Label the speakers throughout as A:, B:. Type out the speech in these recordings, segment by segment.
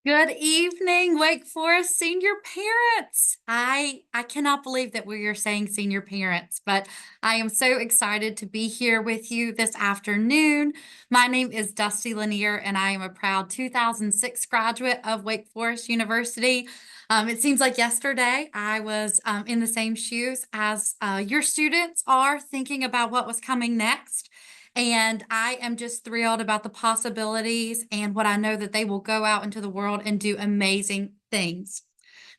A: Good evening, Wake Forest senior parents. I cannot believe that we are saying senior parents, but I am so excited to be here with you this afternoon. My name is Dusty Lener, and I am a proud 2006 graduate of Wake Forest University. It seems like yesterday I was in the same shoes as your students are thinking about what was coming next. And I am just thrilled about the possibilities and what I know that they will go out into the world and do amazing things.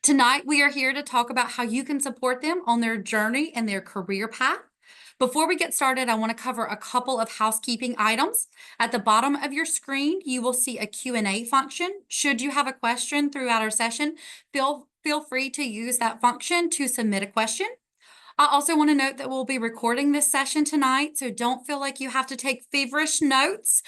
A: Tonight, we are here to talk about how you can support them on their journey and their career path. Before we get started, I want to cover a couple of housekeeping items. At the bottom of your screen, you will see a Q&A function. Should you have a question throughout our session, feel free to use that function to submit a question. I also want to note that we'll be recording this session tonight, so don't feel like you have to take feverish notes.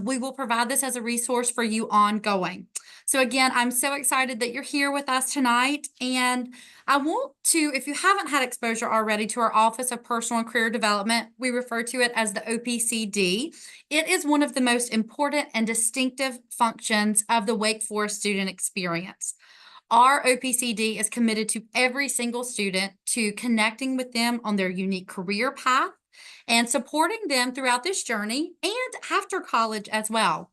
A: We will provide this as a resource for you ongoing. So again, I'm so excited that you're here with us tonight, and I want to, if you haven't had exposure already to our Office of Personal and Career Development, we refer to it as the OPCD. It is one of the most important and distinctive functions of the Wake Forest student experience. Our OPCD is committed to every single student to connecting with them on their unique career path and supporting them throughout this journey and after college as well.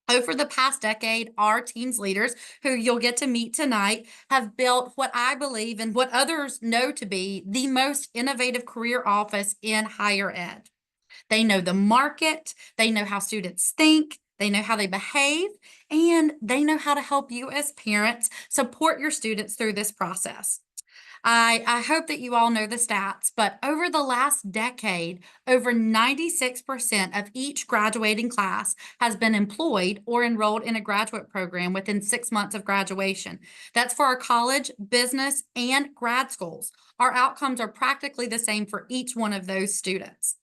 A: Over the past decade, our team's leaders, who you'll get to meet tonight, have built what I believe and what others know to be the most innovative career office in higher ed. They know the market, they know how students think, they know how they behave, and they know how to help you as parents support your students through this process. I hope that you all know the stats, but over the last decade, over 96% of each graduating class has been employed or enrolled in a graduate program within 6 months of graduation. That's for our college, business, and grad schools. Our outcomes are practically the same for each one of those students.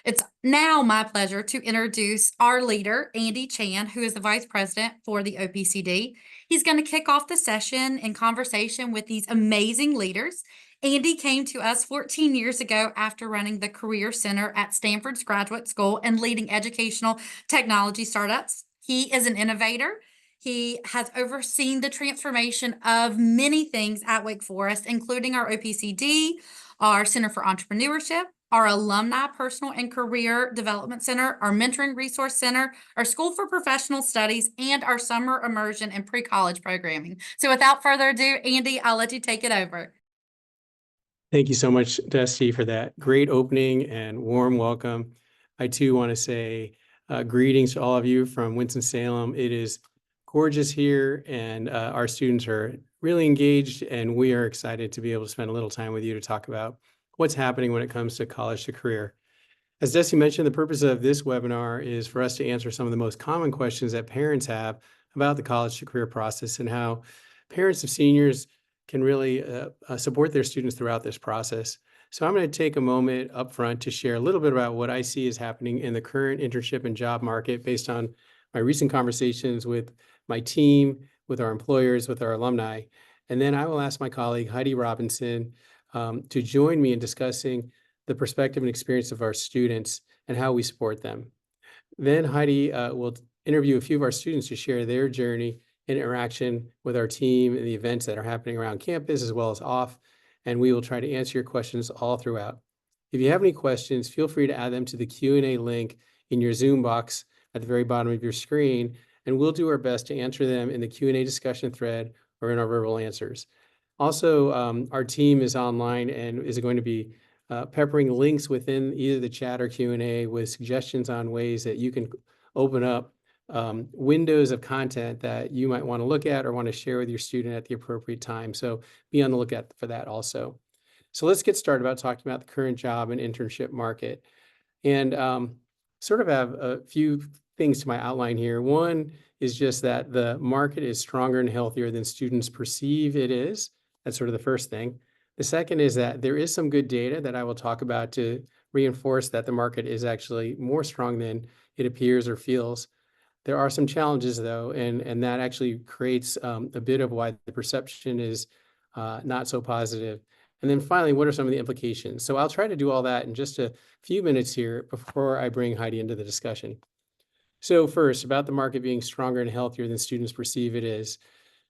A: It's now my pleasure to introduce our leader, Andy Chan, who is the Vice President for the OPCD. He's going to kick off the session in conversation with these amazing leaders. Andy came to us 14 years ago after running the Career Center at Stanford's Graduate School and leading educational technology startups. He is an innovator. He has overseen the transformation of many things at Wake Forest, including our OPCD, our Center for Entrepreneurship, our Alumni Personal and Career Development Center, our Mentoring Resource Center, our School for Professional Studies, and our Summer Immersion and Pre-College Programming. So without further ado, Andy, I'll let you take it over.
B: Thank you so much, Dusty, for that great opening and warm welcome. I too want to say greetings to all of you from Winston-Salem. It is gorgeous here, and our students are really engaged, and we are excited to be able to spend a little time with you to talk about what's happening when it comes to college to career. As Dusty mentioned, the purpose of this webinar is for us to answer some of the most common questions that parents have about the college to career process and how parents of seniors can really support their students throughout this process. So I'm going to take a moment up front to share a little bit about what I see is happening in the current internship and job market based on my recent conversations with my team, with our employers, with our alumni. And then I will ask my colleague, Heidi Robinson, to join me in discussing the perspective and experience of our students and how we support them. Then Heidi will interview a few of our students to share their journey and interaction with our team and the events that are happening around campus as well as off, and we will try to answer your questions all throughout. If you have any questions, feel free to add them to the Q&A link in your Zoom box at the very bottom of your screen, and we'll do our best to answer them in the Q&A discussion thread or in our verbal answers. Also, our team is online and is going to be peppering links within either the chat or Q&A with suggestions on ways that you can open up windows of content that you might want to look at or want to share with your student at the appropriate time. So be on the lookout for that also. So let's get started about talking about the current job and internship market. And sort of have a few things to my outline here. One is just that the market is stronger and healthier than students perceive it is. That's sort of the first thing. The second is that there is some good data that I will talk about to reinforce that the market is actually more strong than it appears or feels. There are some challenges, though, and that actually creates a bit of why the perception is not so positive. And then finally, what are some of the implications? So I'll try to do all that in just a few minutes here before I bring Heidi into the discussion. So first, about the market being stronger and healthier than students perceive it is.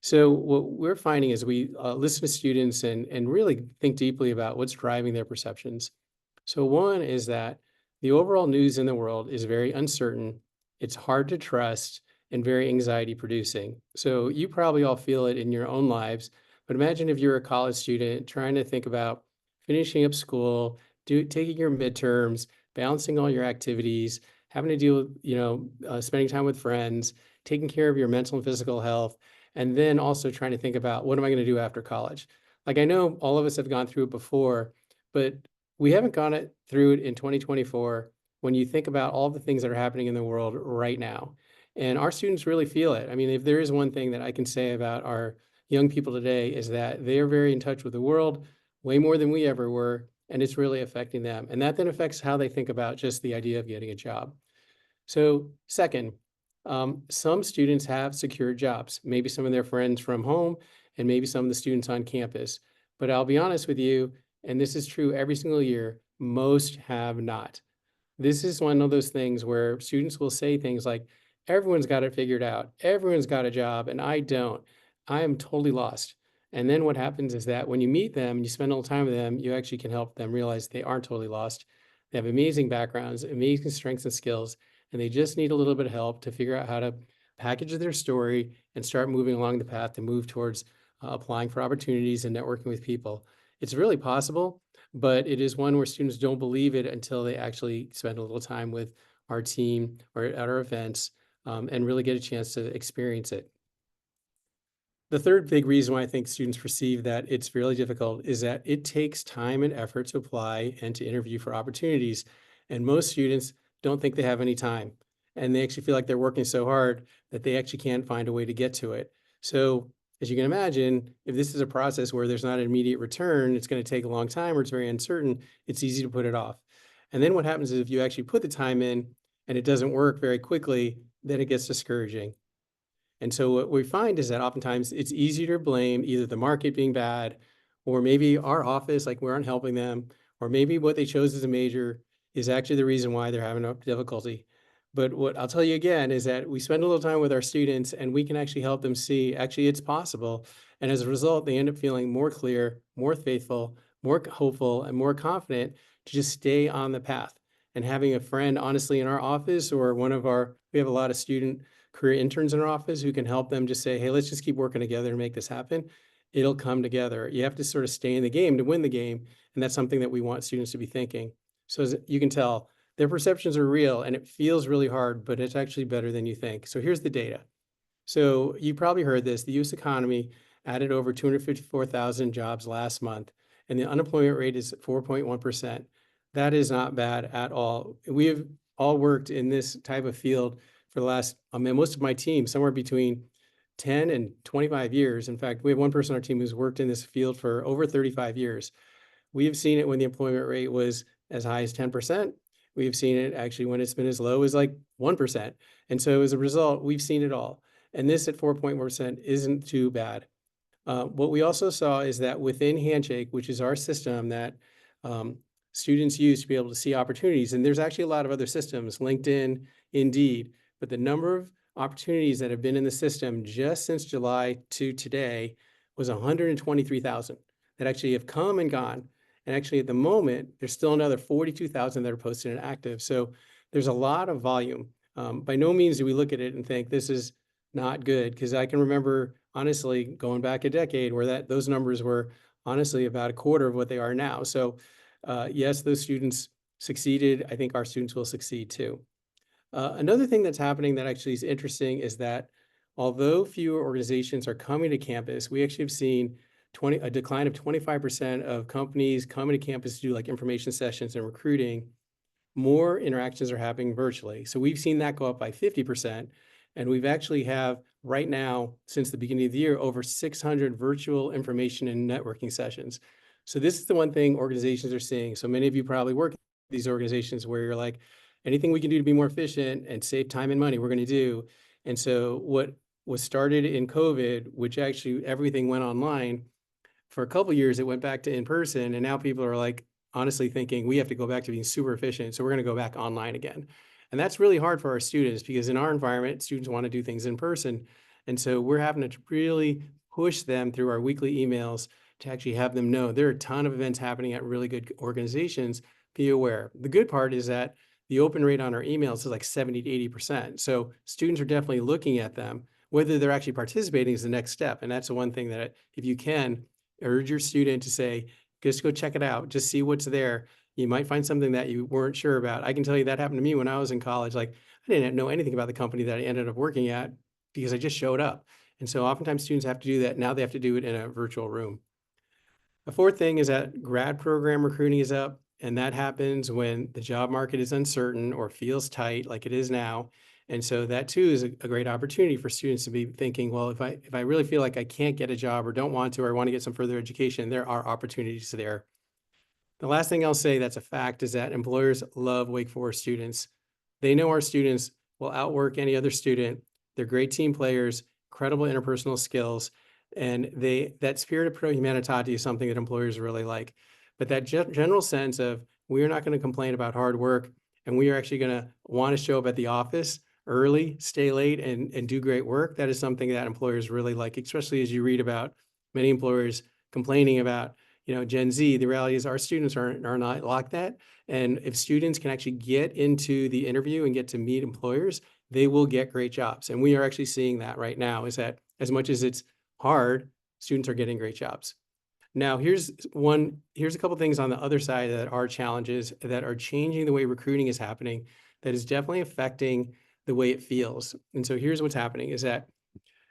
B: So what we're finding is we listen to students and really think deeply about what's driving their perceptions. So one is that the overall news in the world is very uncertain, it's hard to trust, and very anxiety producing. So you probably all feel it in your own lives, but imagine if you're a college student trying to think about finishing up school, taking your midterms, balancing all your activities, having to deal with, spending time with friends, taking care of your mental and physical health, and then also trying to think about what am I going to do after college? Like I know all of us have gone through it before, but we haven't through it in 2024 when you think about all the things that are happening in the world right now. And our students really feel it. I mean, if there is one thing that I can say about our young people today is that they are very in touch with the world, way more than we ever were, and it's really affecting them. And that then affects how they think about just the idea of getting a job. So second, some students have secured jobs, maybe some of their friends from home and maybe some of the students on campus. But I'll be honest with you, and this is true every single year, most have not. This is one of those things where students will say things like, everyone's got it figured out, everyone's got a job, and I don't. I am totally lost. And then what happens is that when you meet them and you spend a little time with them, you actually can help them realize they aren't totally lost. They have amazing backgrounds, amazing strengths and skills, and they just need a little bit of help to figure out how to package their story and start moving along the path to move towards applying for opportunities and networking with people. It's really possible, but it is one where students don't believe it until they actually spend a little time with our team or at our events and really get a chance to experience it. The third big reason why I think students perceive that it's really difficult is that it takes time and effort to apply and to interview for opportunities. And most students don't think they have any time. And they actually feel like they're working so hard that they actually can't find a way to get to it. So, as you can imagine, if this is a process where there's not an immediate return, it's going to take a long time or it's very uncertain, it's easy to put it off. And then what happens is if you actually put the time in and it doesn't work very quickly, then it gets discouraging. And so what we find is that oftentimes it's easier to blame either the market being bad or maybe our office, like we aren't helping them, or maybe what they chose as a major is actually the reason why they're having a difficulty. But what I'll tell you again is that we spend a little time with our students and we can actually help them see actually it's possible. And as a result, they end up feeling more clear, more faithful, more hopeful, and more confident to just stay on the path. And having a friend, honestly, in our office or we have a lot of student career interns in our office who can help them just say, hey, let's just keep working together and make this happen. It'll come together. You have to sort of stay in the game to win the game. And that's something that we want students to be thinking. So as you can tell, their perceptions are real and it feels really hard, but it's actually better than you think. So here's the data. So you probably heard this. The US economy added over 254,000 jobs last month, and the unemployment rate is 4.1%. That is not bad at all. We have all worked in this type of field for the last, I mean, most of my team, somewhere between 10 and 25 years. In fact, we have one person on our team who's worked in this field for over 35 years. We have seen it when the employment rate was as high as 10%. We've seen it actually when it's been as low as like 1%. And so as a result, we've seen it all. And this at 4.1% isn't too bad. What we also saw is that within Handshake, which is our system that students use to be able to see opportunities, and there's actually a lot of other systems, LinkedIn, Indeed, but the number of opportunities that have been in the system just since July to today was 123,000 that actually have come and gone. And actually at the moment, there's still another 42,000 that are posted and active. So there's a lot of volume. By no means do we look at it and think this is not good, because I can remember honestly going back a decade where those numbers were honestly about a quarter of what they are now. So yes, those students succeeded. I think our students will succeed too. Another thing that's happening that actually is interesting is that although fewer organizations are coming to campus, we actually have seen a decline of 25% of companies coming to campus to do like information sessions and recruiting. More interactions are happening virtually. So we've seen that go up by 50%. And we've actually have right now, since the beginning of the year, over 600 virtual information and networking sessions. So this is the one thing organizations are seeing. So many of you probably work at these organizations where you're like, anything we can do to be more efficient and save time and money, we're going to do. And so what was started in COVID, which actually everything went online, for a couple of years, it went back to in person. And now people are like, honestly thinking we have to go back to being super efficient. So we're going to go back online again. And that's really hard for our students because in our environment, students want to do things in person. And so we're having to really push them through our weekly emails to actually have them know there are a ton of events happening at really good organizations. Be aware. The good part is that the open rate on our emails is like 70 to 80%. So students are definitely looking at them. Whether they're actually participating is the next step. And that's the one thing that if you can, urge your student to say, just go check it out, just see what's there. You might find something that you weren't sure about. I can tell you that happened to me when I was in college. Like I didn't know anything about the company that I ended up working at because I just showed up. And so oftentimes students have to do that. Now they have to do it in a virtual room. The fourth thing is that grad program recruiting is up, and that happens when the job market is uncertain or feels tight like it is now. And so that too is a great opportunity for students to be thinking, well, if I really feel like I can't get a job or don't want to, or I want to get some further education, there are opportunities there. The last thing I'll say that's a fact is that employers love Wake Forest students. They know our students will outwork any other student. They're great team players, incredible interpersonal skills, and that spirit of pro humanitatis is something that employers really like. But that general sense of we're not going to complain about hard work, and we are actually going to want to show up at the office early, stay late, and do great work. That is something that employers really like, especially as you read about many employers complaining about Gen Z. The reality is our students are not like that. And if students can actually get into the interview and get to meet employers, they will get great jobs. And we are actually seeing that right now, is that as much as it's hard, students are getting great jobs. Now, here's a couple things on the other side that are challenges that are changing the way recruiting is happening that is definitely affecting the way it feels. And so here's what's happening is that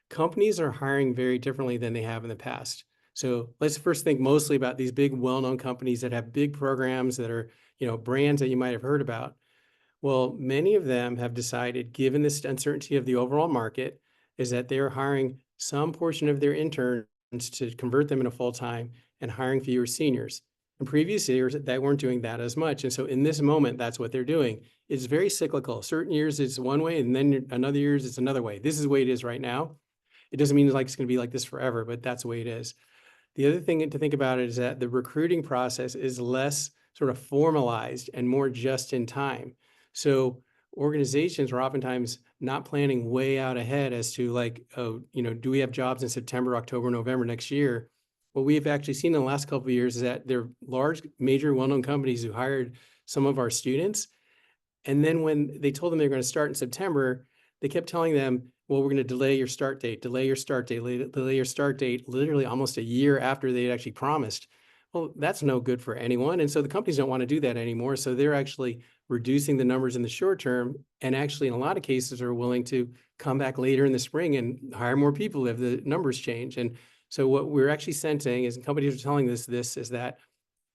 B: companies are hiring very differently than they have in the past. So let's first think mostly about these big, well-known companies that have big programs that are, brands that you might have heard about. Well, many of them have decided, given this uncertainty of the overall market, is that they're hiring some portion of their interns to convert them into full-time and hiring fewer seniors. In previous years, they weren't doing that as much. And so in this moment, that's what they're doing. It's very cyclical. Certain years it's one way, and then another years it's another way. This is the way it is right now. It doesn't mean it's going to be like this forever, but that's the way it is. The other thing to think about is that the recruiting process is less sort of formalized and more just in time. So organizations are oftentimes not planning way out ahead as to like, oh, do we have jobs in September, October, November next year? What we've actually seen in the last couple of years is that there are large, major, well-known companies who hired some of our students. And then when they told them they were going to start in September, they kept telling them, well, we're going to delay your start date, delay your start date, delay your start date, literally almost a year after they had actually promised. Well, that's no good for anyone. And so the companies don't want to do that anymore. So they're actually reducing the numbers in the short term. And actually, in a lot of cases, are willing to come back later in the spring and hire more people if the numbers change. And so what we're actually sensing is, and companies are telling us this, is that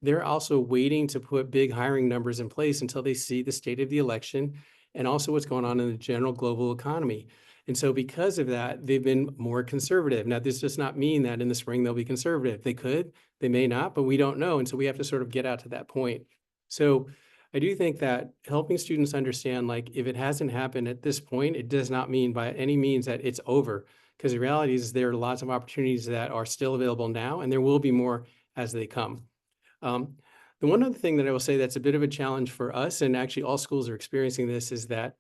B: they're also waiting to put big hiring numbers in place until they see the state of the election and also what's going on in the general global economy. And so because of that, they've been more conservative. Now, this does not mean that in the spring they'll be conservative. They could, they may not, but we don't know. And so we have to sort of get out to that point. So I do think that helping students understand, like, if it hasn't happened at this point, it does not mean by any means that it's over. Because the reality is there are lots of opportunities that are still available now, and there will be more as they come. The one other thing that I will say that's a bit of a challenge for us, and actually all schools are experiencing this, is that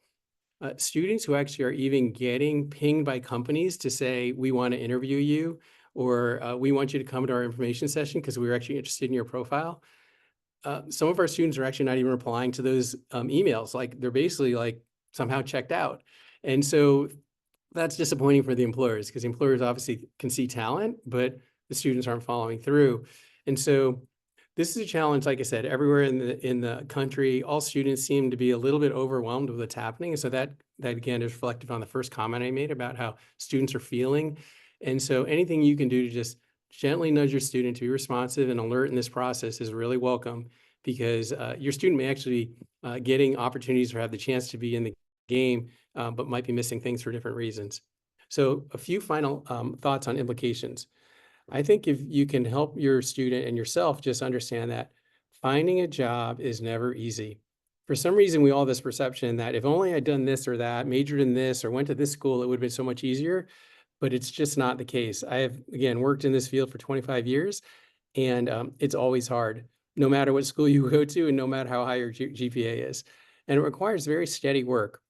B: students who actually are even getting pinged by companies to say, we want to interview you, or we want you to come to our information session because we're actually interested in your profile. Some of our students are actually not even replying to those emails. Like they're basically like somehow checked out. And so that's disappointing for the employers because the employers obviously can see talent, but the students aren't following through. And so this is a challenge, like I said, everywhere in the country. All students seem to be a little bit overwhelmed with what's happening. And so that again is reflective on the first comment I made about how students are feeling. And so anything you can do to just gently nudge your student to be responsive and alert in this process is really welcome, because your student may actually getting opportunities or have the chance to be in the game, but might be missing things for different reasons. So a few final thoughts on implications. I think if you can help your student and yourself just understand that finding a job is never easy. For some reason, we all have this perception that if only I'd done this or that, majored in this or went to this school, it would have been so much easier, but it's just not the case. I have, again, worked in this field for 25 years, and it's always hard, no matter what school you go to and no matter how high your GPA is. and it requires very steady work.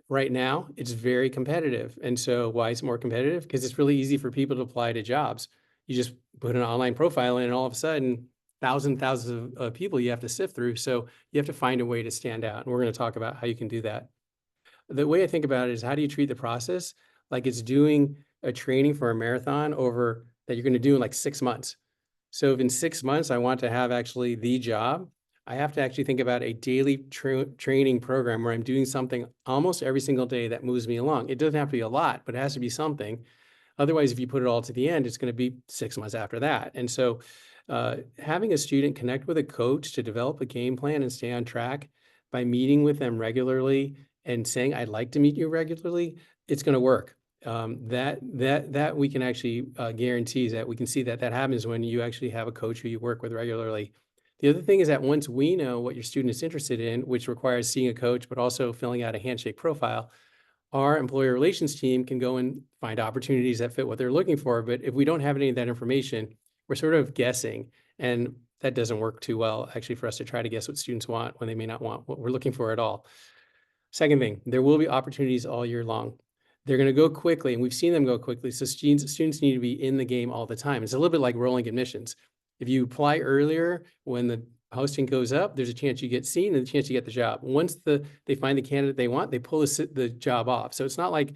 B: Right now, it's very competitive. And so why is it more competitive? Because it's really easy for people to apply to jobs. You just put an online profile in and all of a sudden, thousands of people you have to sift through. So you have to find a way to stand out. And we're going to talk about how you can do that. The way I think about it is, how do you treat the process like it's doing a training for a marathon over that you're going to do in like 6 months. So if in 6 months I want to have actually the job, I have to actually think about a daily training program where I'm doing something almost every single day that moves me along. It doesn't have to be a lot, but it has to be something. Otherwise, if you put it all to the end, it's going to be 6 months after that. And so having a student connect with a coach to develop a game plan and stay on track by meeting with them regularly and saying, I'd like to meet you regularly, it's going to work. That we can actually guarantee that we can see that happens when you actually have a coach who you work with regularly. The other thing is that once we know what your student is interested in, which requires seeing a coach, but also filling out a handshake profile, our employer relations team can go and find opportunities that fit what they're looking for. But if we don't have any of that information, we're sort of guessing, and that doesn't work too well actually for us to try to guess what students want when they may not want what we're looking for at all. Second thing, there will be opportunities all year long. They're going to go quickly, and we've seen them go quickly. So students need to be in the game all the time. It's a little bit like rolling admissions. If you apply earlier, when the posting goes up, there's a chance you get seen and a chance you get the job. Once they find the candidate they want, they pull the job off. So it's not like,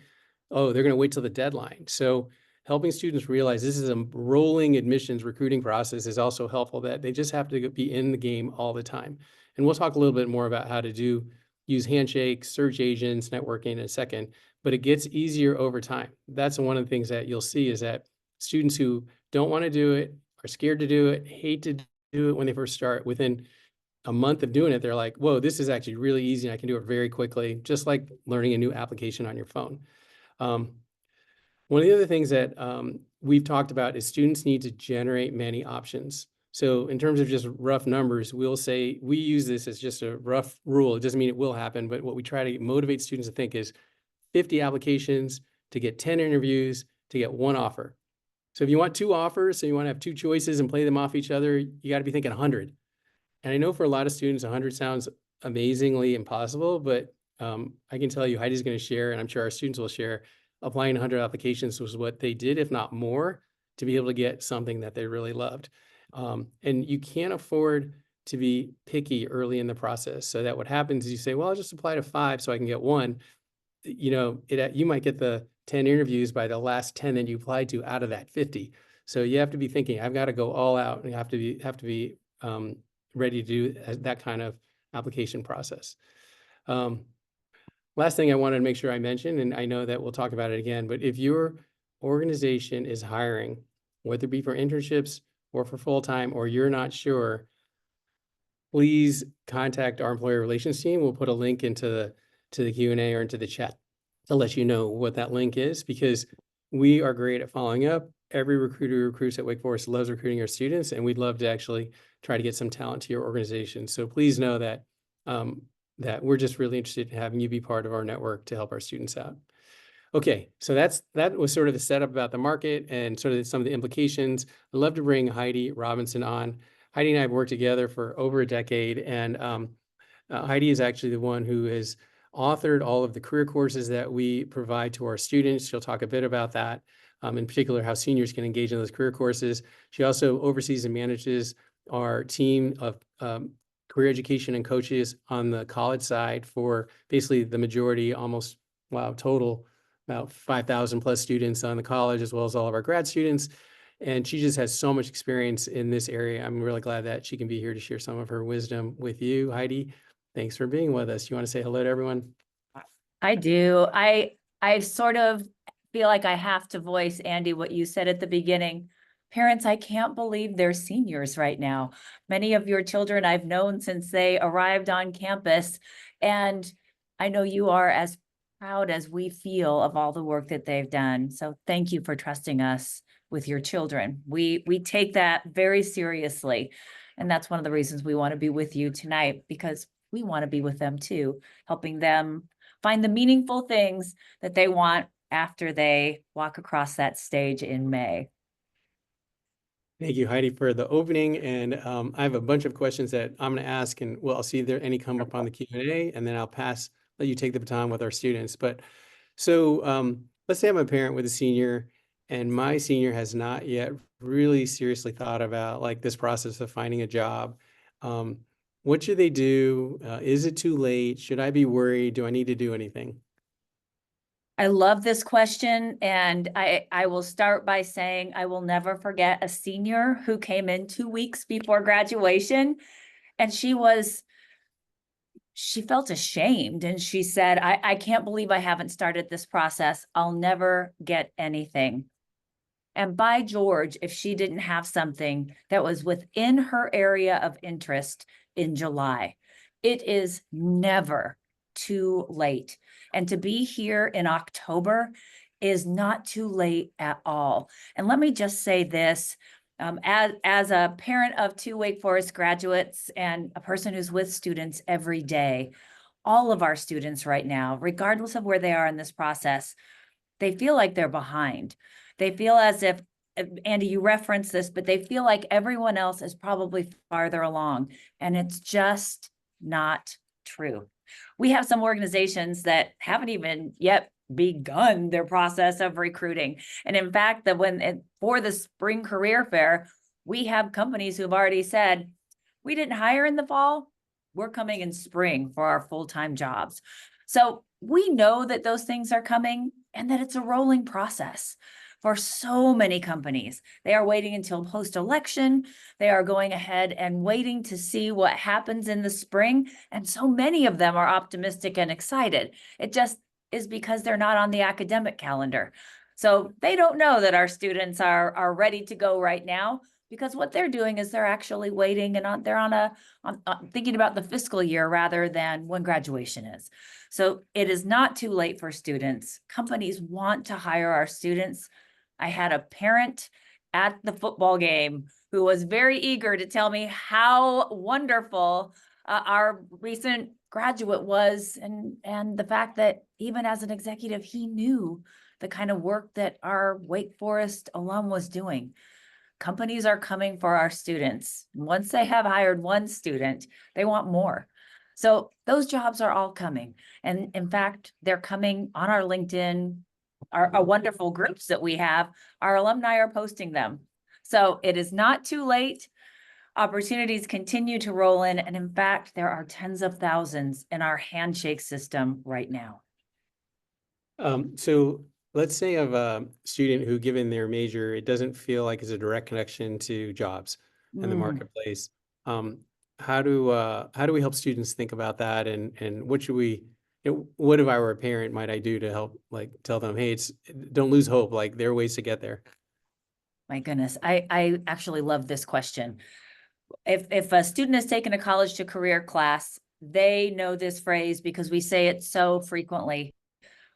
B: oh, they're going to wait till the deadline. So helping students realize this is a rolling admissions recruiting process is also helpful, that they just have to be in the game all the time. And we'll talk a little bit more about how to use handshakes, search agents, networking in a second, but it gets easier over time. That's one of the things that you'll see, is that students who don't want to do it, are scared to do it, hate to do it when they first start, within a month of doing it, they're like, whoa, this is actually really easy and I can do it very quickly, just like learning a new application on your phone. One of the other things that we've talked about is students need to generate many options. So in terms of just rough numbers, we'll say we use this as just a rough rule. It doesn't mean it will happen, but what we try to motivate students to think is 50 applications to get 10 interviews to get one offer. So if you want 2 offers, so you want to have 2 choices and play them off each other, you got to be thinking 100. And I know for a lot of students, 100 sounds amazingly impossible, but I can tell you, Heidi's going to share, and I'm sure our students will share, applying 100 applications was what they did, if not more, to be able to get something that they really loved. And you can't afford to be picky early in the process. So that what happens is you say, well, I'll just apply to 5 so I can get 1. You know, you might get the 10 interviews by the last 10 that you applied to out of that 50. So you have to be thinking, I've got to go all out, and you have to be ready to do that kind of application process. Last thing I wanted to make sure I mentioned, and I know that we'll talk about it again, but if your organization is hiring, whether it be for internships or for full-time, or you're not sure, please contact our employer relations team. We'll put a link into the Q&A or into the chat to let you know what that link is, because we are great at following up. Every recruiter who recruits at Wake Forest loves recruiting our students, and we'd love to actually try to get some talent to your organization. So please know that that we're just really interested in having you be part of our network to help our students out. Okay, so that was sort of the setup about the market and sort of some of the implications. I'd love to bring Heidi Robinson on. Heidi and I have worked together for over a decade, and Heidi is actually the one who has authored all of the career courses that we provide to our students. She'll talk a bit about that, in particular, how seniors can engage in those career courses. She also oversees and manages our team of career education and coaches on the college side for basically the majority, almost, wow, total about 5,000 plus students on the college, as well as all of our grad students. And she just has so much experience in this area. I'm really glad that she can be here to share some of her wisdom with you. Heidi, thanks for being with us. You want to say hello to everyone?
C: I do. I sort of feel like I have to voice, Andy, what you said at the beginning. Parents, I can't believe they're seniors right now. Many of your children I've known since they arrived on campus, and I know you are as proud as we feel of all the work that they've done. So thank you for trusting us with your children. We take that very seriously. And that's one of the reasons we want to be with you tonight, because we want to be with them too, helping them find the meaningful things that they want after they walk across that stage in May.
B: Thank you, Heidi, for the opening. And I have a bunch of questions that I'm going to ask, and well, I'll see if there any come up on the Q&A, and then I'll let you take the baton with our students. But so let's say I'm a parent with a senior, and my senior has not yet really seriously thought about like this process of finding a job. What should they do? Is it too late? Should I be worried? Do I need to do anything?
C: I love this question, and I will start by saying I will never forget a senior who came in 2 weeks before graduation, and she felt ashamed, and she said, I can't believe I haven't started this process. I'll never get anything. And by George, if she didn't have something that was within her area of interest in July, it is never too late. And to be here in October is not too late at all. And let me just say this, as a parent of 2 Wake Forest graduates and a person who's with students every day, all of our students right now, regardless of where they are in this process, they feel like they're behind. They feel as if, Andy, you referenced this, but they feel like everyone else is probably farther along, and it's just not true. We have some organizations that haven't even yet begun their process of recruiting. And in fact, for the spring career fair, we have companies who've already said, we didn't hire in the fall, we're coming in spring for our full-time jobs. So we know that those things are coming and that it's a rolling process for so many companies. They are waiting until post-election. They are going ahead and waiting to see what happens in the spring. And so many of them are optimistic and excited. It just is because they're not on the academic calendar. So they don't know that our students are ready to go right now, because what they're doing is they're actually waiting and they're thinking about the fiscal year rather than when graduation is. So it is not too late for students. Companies want to hire our students. I had a parent at the football game who was very eager to tell me how wonderful our recent graduate was, and the fact that even as an executive, he knew the kind of work that our Wake Forest alum was doing. Companies are coming for our students. Once they have hired one student, they want more. So those jobs are all coming. And in fact, they're coming on our LinkedIn, our wonderful groups that we have. Our alumni are posting them. So it is not too late. Opportunities continue to roll in. And in fact, there are tens of thousands in our handshake system right now.
B: So let's say of a student who, given their major, it doesn't feel like it's a direct connection to jobs and the marketplace. How do we help students think about that, and what should what if I were a parent might I do to help, like, tell them, hey, don't lose hope, like there are ways to get there?
C: My goodness, I actually love this question. If a student has taken a college to career class, they know this phrase because we say it so frequently.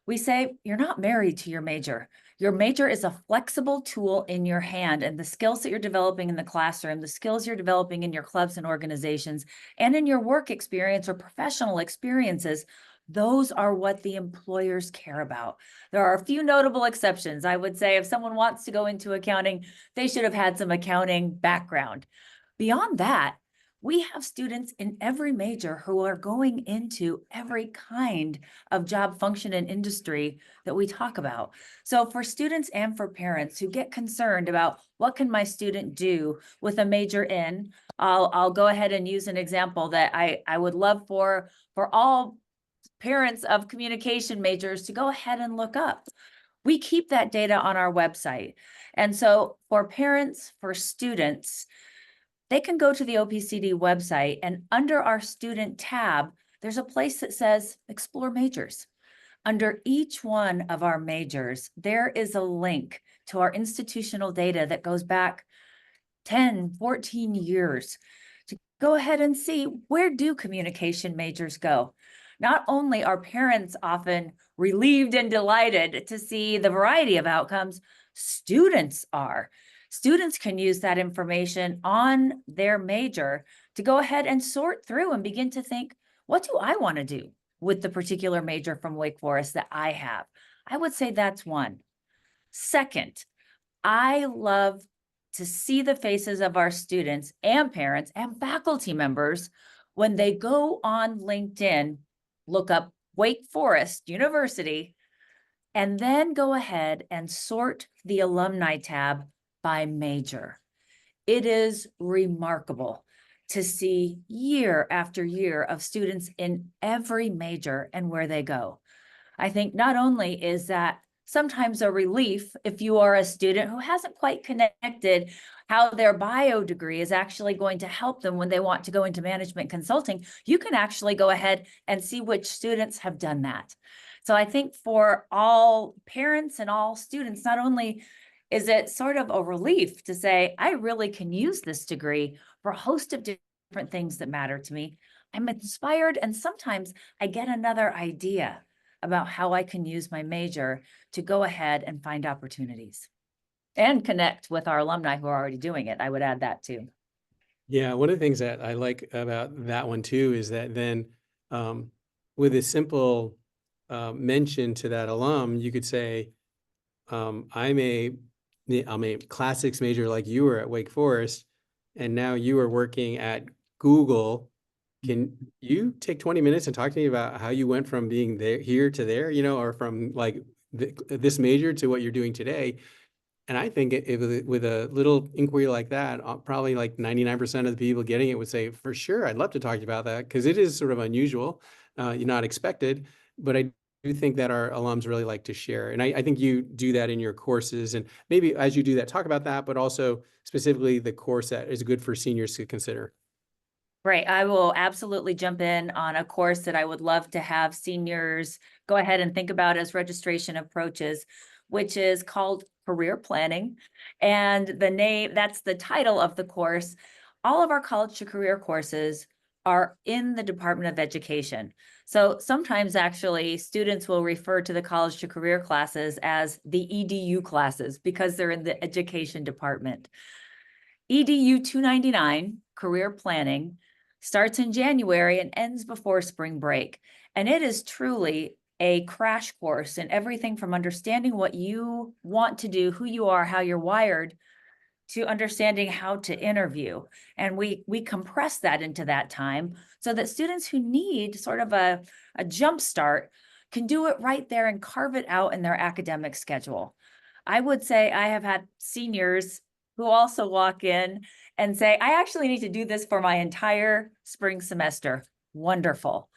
C: We say, you're not married to your major. Your major is a flexible tool in your hand, and the skills that you're developing in the classroom, the skills you're developing in your clubs and organizations, and in your work experience or professional experiences, those are what the employers care about. There are a few notable exceptions. I would say if someone wants to go into accounting, they should have had some accounting background. Beyond that, we have students in every major who are going into every kind of job function and industry that we talk about. So for students and for parents who get concerned about what can my student do with a major in, I'll go ahead and use an example that I would love for all parents of communication majors to go ahead and look up. We keep that data on our website. And so for parents, for students, they can go to the OPCD website, and under our student tab, there's a place that says explore majors. Under each one of our majors, there is a link to our institutional data that goes back 10, 14 years to go ahead and see, where do communication majors go? Not only are parents often relieved and delighted to see the variety of outcomes, students are. Students can use that information on their major to go ahead and sort through and begin to think, what do I want to do with the particular major from Wake Forest that I have? I would say that's one. Second, I love to see the faces of our students and parents and faculty members when they go on LinkedIn, look up Wake Forest University, and then go ahead and sort the alumni tab by major. It is remarkable to see year after year of students in every major and where they go. I think not only is that sometimes a relief if you are a student who hasn't quite connected how their bio degree is actually going to help them when they want to go into management consulting, you can actually go ahead and see which students have done that. So I think for all parents and all students, not only is it sort of a relief to say, I really can use this degree for a host of different things that matter to me. I'm inspired, and sometimes I get another idea about how I can use my major to go ahead and find opportunities and connect with our alumni who are already doing it. I would add that too.
B: Yeah, one of the things that I like about that one too is that then with a simple mention to that alum, you could say, I'm a classics major like you were at Wake Forest, and now you are working at Google. Can you take 20 minutes and talk to me about how you went from being there here to there, or from like this major to what you're doing today? And I think with a little inquiry like that, probably like 99% of the people getting it would say, for sure, I'd love to talk to you about that, because it is sort of unusual, you're not expected, but I do think that our alums really like to share. And I think you do that in your courses, and maybe as you do that, talk about that, but also specifically the course that is good for seniors to consider.
C: Right. I will absolutely jump in on a course that I would love to have seniors go ahead and think about as registration approaches, which is called Career Planning. And that's the title of the course. All of our college to career courses are in the Department of Education. So sometimes actually students will refer to the college to career classes as the EDU classes because they're in the education department. EDU 299, Career Planning, starts in January and ends before spring break. And it is truly a crash course in everything from understanding what you want to do, who you are, how you're wired, to understanding how to interview. And we compress that into that time so that students who need sort of a jump start can do it right there and carve it out in their academic schedule. I would say I have had seniors who also walk in and say, I actually need to do this for my entire spring semester. Wonderful.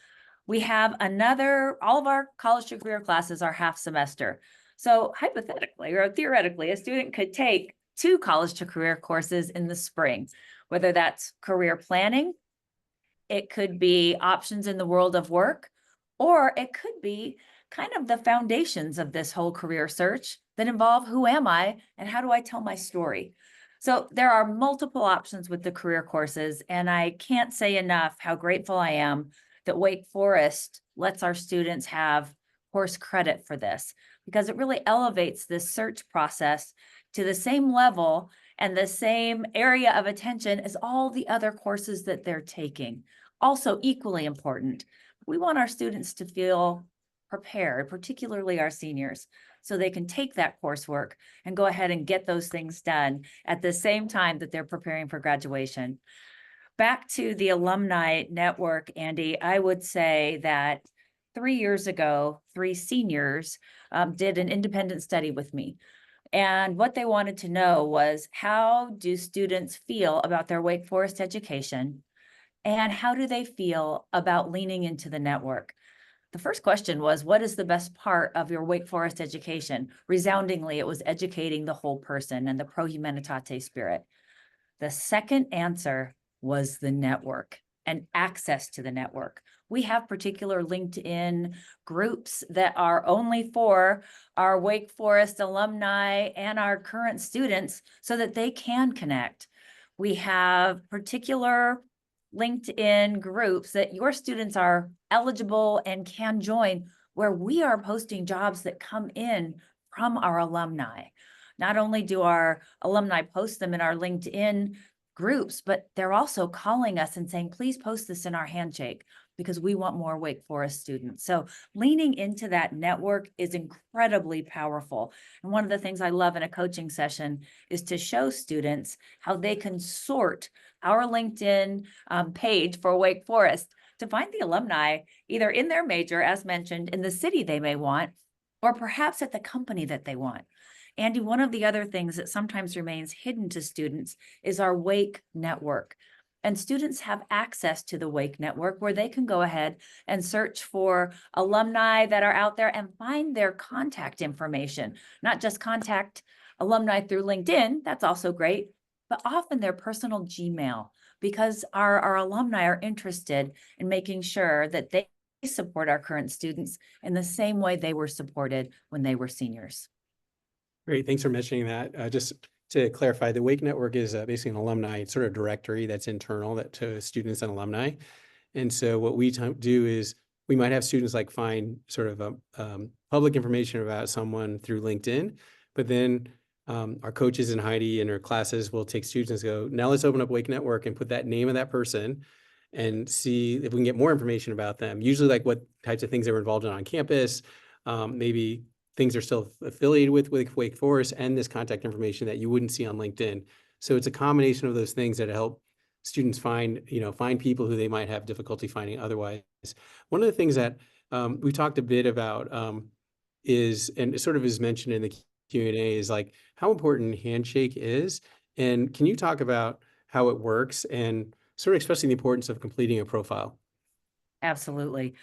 C: We have all of our college to career classes are half semester. So hypothetically or theoretically, a student could take 2 college to career courses in the spring, whether that's career planning, it could be options in the world of work, or it could be kind of the foundations of this whole career search that involve who am I and how do I tell my story? So there are multiple options with the career courses, and I can't say enough how grateful I am that Wake Forest lets our students have course credit for this, because it really elevates this search process to the same level and the same area of attention as all the other courses that they're taking. Also equally important, we want our students to feel prepared, particularly our seniors, so they can take that coursework and go ahead and get those things done at the same time that they're preparing for graduation. Back to the alumni network, Andy, I would say that 3 years ago, 3 seniors did an independent study with me. And what they wanted to know was, how do students feel about their Wake Forest education? And how do they feel about leaning into the network? The first question was, what is the best part of your Wake Forest education? Resoundingly, it was educating the whole person and the pro humanitate spirit. The second answer was the network and access to the network. We have particular LinkedIn groups that are only for our Wake Forest alumni and our current students so that they can connect. We have particular LinkedIn groups that your students are eligible and can join, where we are posting jobs that come in from our alumni. Not only do our alumni post them in our LinkedIn groups, but they're also calling us and saying, please post this in our handshake. because we want more Wake Forest students. So leaning into that network is incredibly powerful. And one of the things I love in a coaching session is to show students how they can sort our LinkedIn page for Wake Forest to find the alumni either in their major, as mentioned, in the city they may want, or perhaps at the company that they want. Andy, one of the other things that sometimes remains hidden to students is our Wake network. And students have access to the Wake network where they can go ahead and search for alumni that are out there and find their contact information, not just contact alumni through LinkedIn, that's also great, but often their personal Gmail, because our alumni are interested in making sure that they support our current students in the same way they were supported when they were seniors.
B: Great, thanks for mentioning that. Just to clarify, the Wake Network is basically an alumni sort of directory that's internal to students and alumni. And so what we do is we might have students like find sort of public information about someone through LinkedIn, but then our coaches and Heidi in her classes will take students and go, now let's open up Wake Network and put that name of that person and see if we can get more information about them. Usually like what types of things they were involved in on campus, maybe things are still affiliated with Wake Forest, and this contact information that you wouldn't see on LinkedIn. So it's a combination of those things that help students find people who they might have difficulty finding otherwise. One of the things that we talked a bit about is, and it sort of is mentioned in the Q&A, is like how important Handshake is. And can you talk about how it works and sort of especially the importance of completing a profile?
C: Absolutely.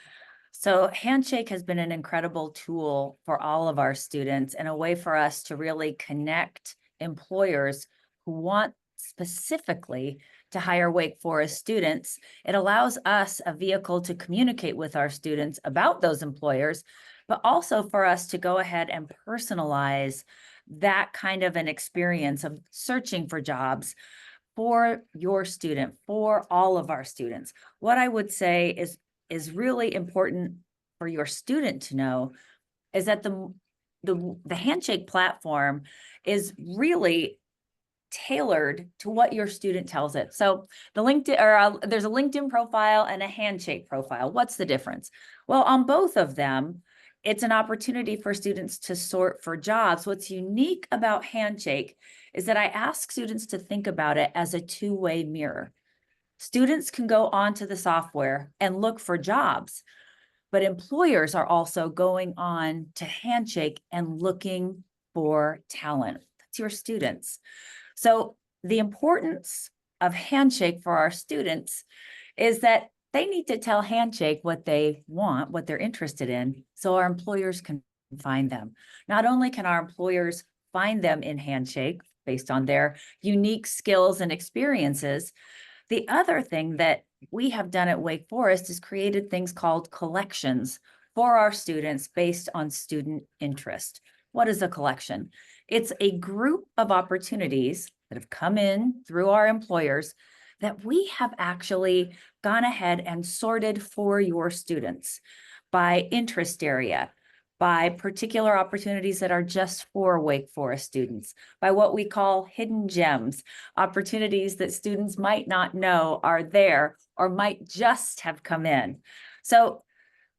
C: So Handshake has been an incredible tool for all of our students and a way for us to really connect employers who want specifically to hire Wake Forest students. It allows us a vehicle to communicate with our students about those employers, but also for us to go ahead and personalize that kind of an experience of searching for jobs for your student, for all of our students. What I would say is really important for your student to know is that the Handshake platform is really tailored to what your student tells it. So the LinkedIn there's a LinkedIn profile and a Handshake profile. What's the difference? Well, on both of them, it's an opportunity for students to sort for jobs. What's unique about Handshake is that I ask students to think about it as a two-way mirror. Students can go onto the software and look for jobs, but employers are also going on to Handshake and looking for talent. That's your students. So the importance of Handshake for our students is that they need to tell Handshake what they want, what they're interested in, so our employers can find them. Not only can our employers find them in Handshake based on their unique skills and experiences, the other thing that we have done at Wake Forest is created things called collections for our students based on student interest. What is a collection? It's a group of opportunities that have come in through our employers that we have actually gone ahead and sorted for your students by interest area, by particular opportunities that are just for Wake Forest students, by what we call hidden gems, opportunities that students might not know are there or might just have come in. So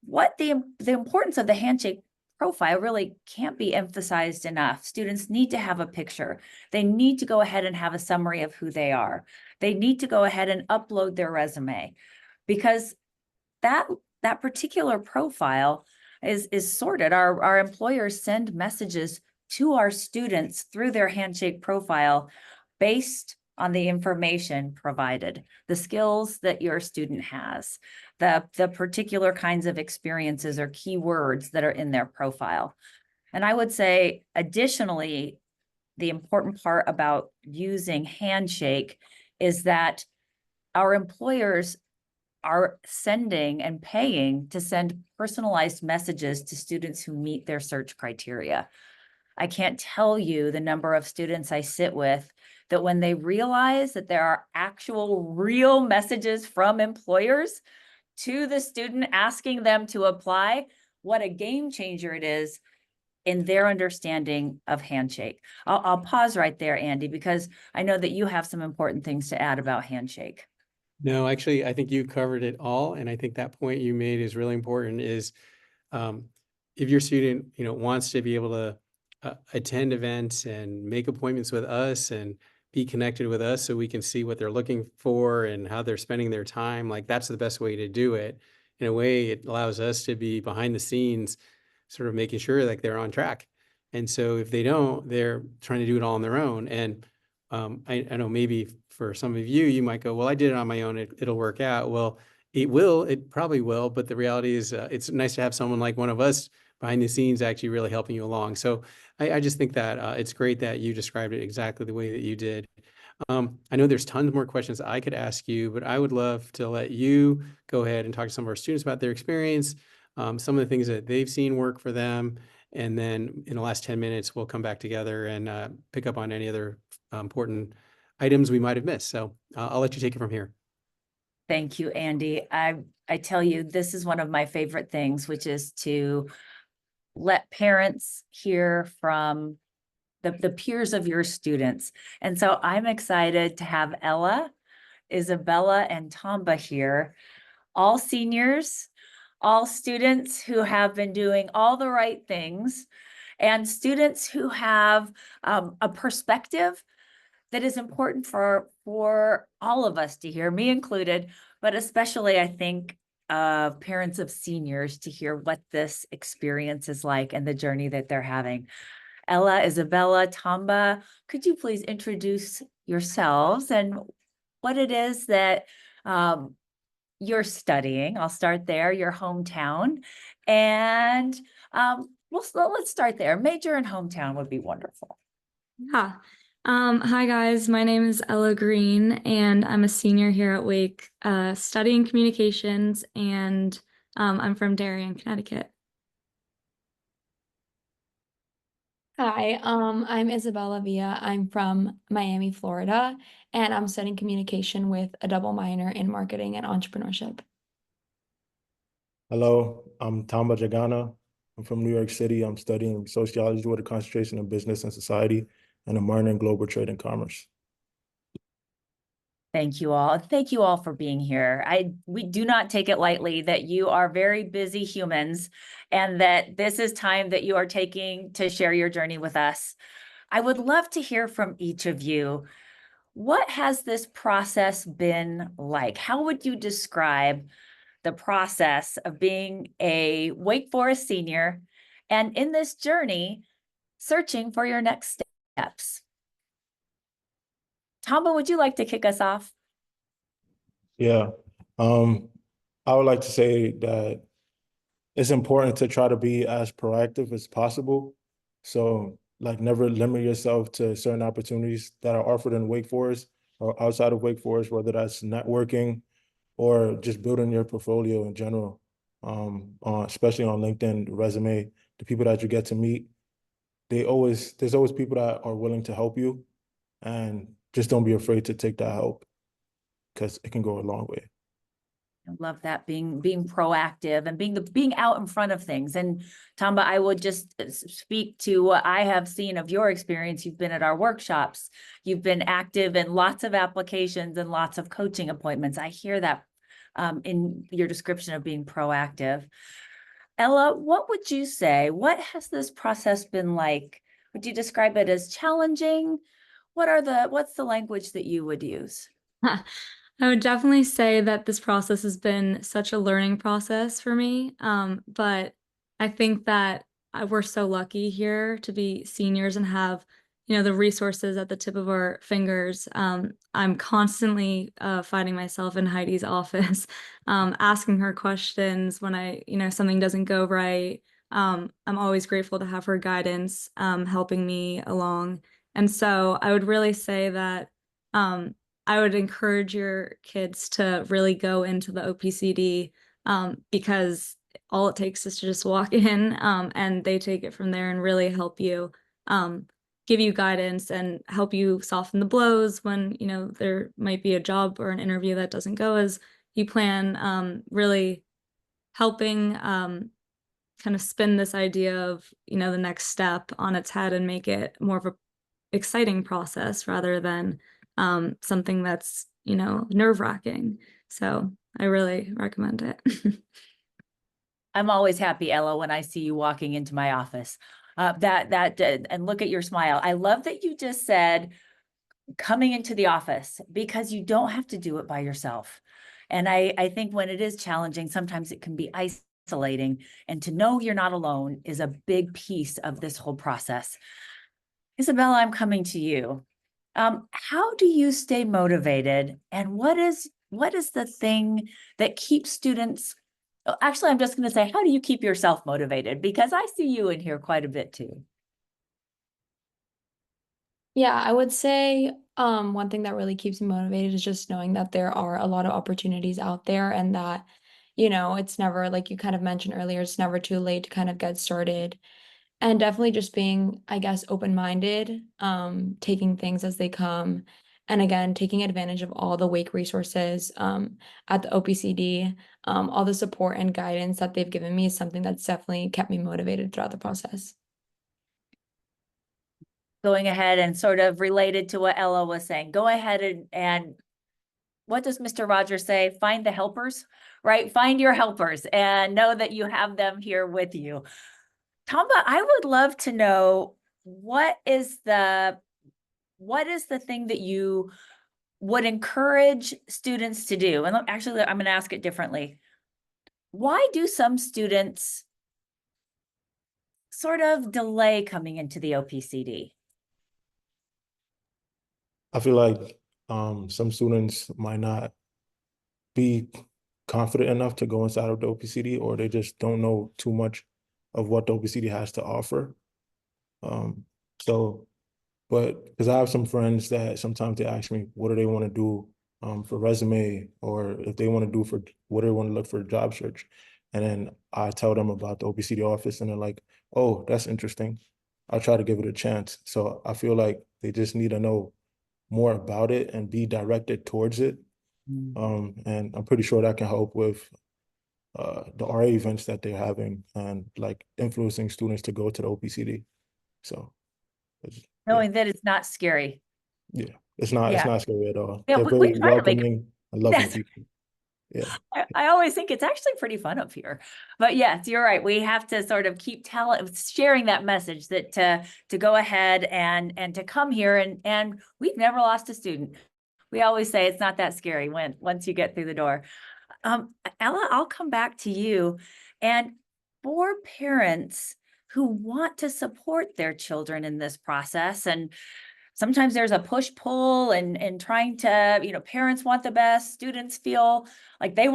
C: what the importance of the Handshake profile really can't be emphasized enough. Students need to have a picture. They need to go ahead and have a summary of who they are. They need to go ahead and upload their resume, because that particular profile is sorted. Our employers send messages to our students through their Handshake profile based on the information provided, the skills that your student has, the particular kinds of experiences or keywords that are in their profile. And I would say, additionally, the important part about using Handshake is that our employers are sending and paying to send personalized messages to students who meet their search criteria. I can't tell you the number of students I sit with that when they realize that there are actual real messages from employers to the student asking them to apply, what a game changer it is in their understanding of Handshake. I'll pause right there, Andy, because I know that you have some important things to add about Handshake.
B: No, actually, I think you covered it all. And I think that point you made is really important is um, if your student, wants to be able to attend events and make appointments with us and be connected with us so we can see what they're looking for and how they're spending their time, like that's the best way to do it. In a way, it allows us to be behind the scenes, sort of making sure like they're on track. And so if they don't, they're trying to do it all on their own. And I know maybe for some of you, you might go, well, I did it on my own. It'll work out. Well, it probably will. But the reality is it's nice to have someone like one of us behind the scenes actually really helping you along. So I just think that it's great that you described it exactly the way that you did. I know there's tons more questions I could ask you, but I would love to let you go ahead and talk to some of our students about their experience, some of the things that they've seen work for them. And then in the last 10 minutes, we'll come back together and pick up on any other important items we might have missed. So I'll let you take it from here.
C: Thank you, Andy. I tell you, this is one of my favorite things, which is to let parents hear from the peers of your students. And so I'm excited to have Ella, Isabella, and Tamba here, all seniors, all students who have been doing all the right things, and students who have a perspective that is important for all of us to hear, me included, but especially I think parents of seniors to hear what this experience is like and the journey that they're having. Ella, Isabella, Tamba, could you please introduce yourselves and what it is that you're studying? I'll start there, your hometown. And let's start there. Major and hometown would be wonderful.
D: Yeah. Hi guys, my name is Ella Green and I'm a senior here at Wake, studying communications, and I'm from Darien, Connecticut.
E: Hi, I'm Isabella Villa. I'm from Miami, Florida, and I'm studying communication with a double minor in marketing and entrepreneurship.
F: Hello, I'm Tamba Jagana. I'm from New York City. I'm studying sociology with a concentration in business and society and a minor in global trade and commerce.
C: Thank you all. Thank you all for being here. We do not take it lightly that you are very busy humans and that this is time that you are taking to share your journey with us. I would love to hear from each of you. What has this process been like? How would you describe the process of being a Wake Forest senior and in this journey, searching for your next steps? Tamba, would you like to kick us off?
F: Yeah, I would like to say that it's important to try to be as proactive as possible. So like never limit yourself to certain opportunities that are offered in Wake Forest or outside of Wake Forest, whether that's networking or just building your portfolio in general, especially on LinkedIn, resume, the people that you get to meet, there's always people that are willing to help you, and just don't be afraid to take that help because it can go a long way.
C: I love that, being proactive and being out in front of things. And Tamba, I would just speak to what I have seen of your experience. You've been at our workshops, you've been active in lots of applications and lots of coaching appointments. I hear that in your description of being proactive. Ella, what would you say? What has this process been like? Would you describe it as challenging? What's the language that you would use?
D: I would definitely say that this process has been such a learning process for me. But I think that we're so lucky here to be seniors and have, the resources at the tip of our fingers. I'm constantly finding myself in Heidi's office, asking her questions when something doesn't go right. I'm always grateful to have her guidance, helping me along. And so I would really say that I would encourage your kids to really go into the OPCD, because all it takes is to just walk in, and they take it from there and really help you, give you guidance and help you soften the blows when, there might be a job or an interview that doesn't go as you plan, really helping kind of spin this idea of, the next step on its head and make it more of a exciting process rather than something that's nerve-wracking. So I really recommend it.
C: I'm always happy, Ella, when I see you walking into my office. And look at your smile. I love that you just said coming into the office, because you don't have to do it by yourself. And I think when it is challenging, sometimes it can be isolating, and to know you're not alone is a big piece of this whole process. Isabella, I'm coming to you. How do you stay motivated, and what is the thing that keeps students? Actually, I'm just going to say, how do you keep yourself motivated? Because I see you in here quite a bit too.
E: Yeah, I would say one thing that really keeps me motivated is just knowing that there are a lot of opportunities out there, and that, it's never, like you kind of mentioned earlier, it's never too late to kind of get started. And definitely just being, I guess, open-minded, taking things as they come. And again, taking advantage of all the wake resources at the OPCD, all the support and guidance that they've given me is something that's definitely kept me motivated throughout the process.
C: Going ahead and sort of related to what Ella was saying, go ahead and what does Mr. Rogers say? Find the helpers, right? Find your helpers and know that you have them here with you. Tamba, I would love to know what is the thing that you would encourage students to do? And actually, I'm going to ask it differently. Why do some students sort of delay coming into the OPCD?
F: I feel like some students might not be confident enough to go inside of the OPCD, or they just don't know too much of what the OPCD has to offer. But because I have some friends that sometimes they ask me, what do they want to do for resume, or if they want to do for what they want to look for a job search. And then I tell them about the OPCD office, and they're like, oh, that's interesting. I'll try to give it a chance. So I feel like they just need to know more about it and be directed towards it. And I'm pretty sure that can help with the RA events that they're having, and like influencing students to go to the OPCD. So
C: Knowing that it's not scary.
F: yeah, it's not scary at all.
C: Yeah,
F: They're
C: we
F: very
C: try to make
F: welcoming and loving
C: Yes.
F: people. Yeah.
C: I always think it's actually pretty fun up here. But yes, you're right. We have to sort of keep sharing that message that to go ahead and to come here, and we've never lost a student. We always say it's not that scary once you get through the door. Ella, I'll come back to you. And for parents who want to support their children in this process, and sometimes there's a push-pull and trying to, parents want the best, students feel like they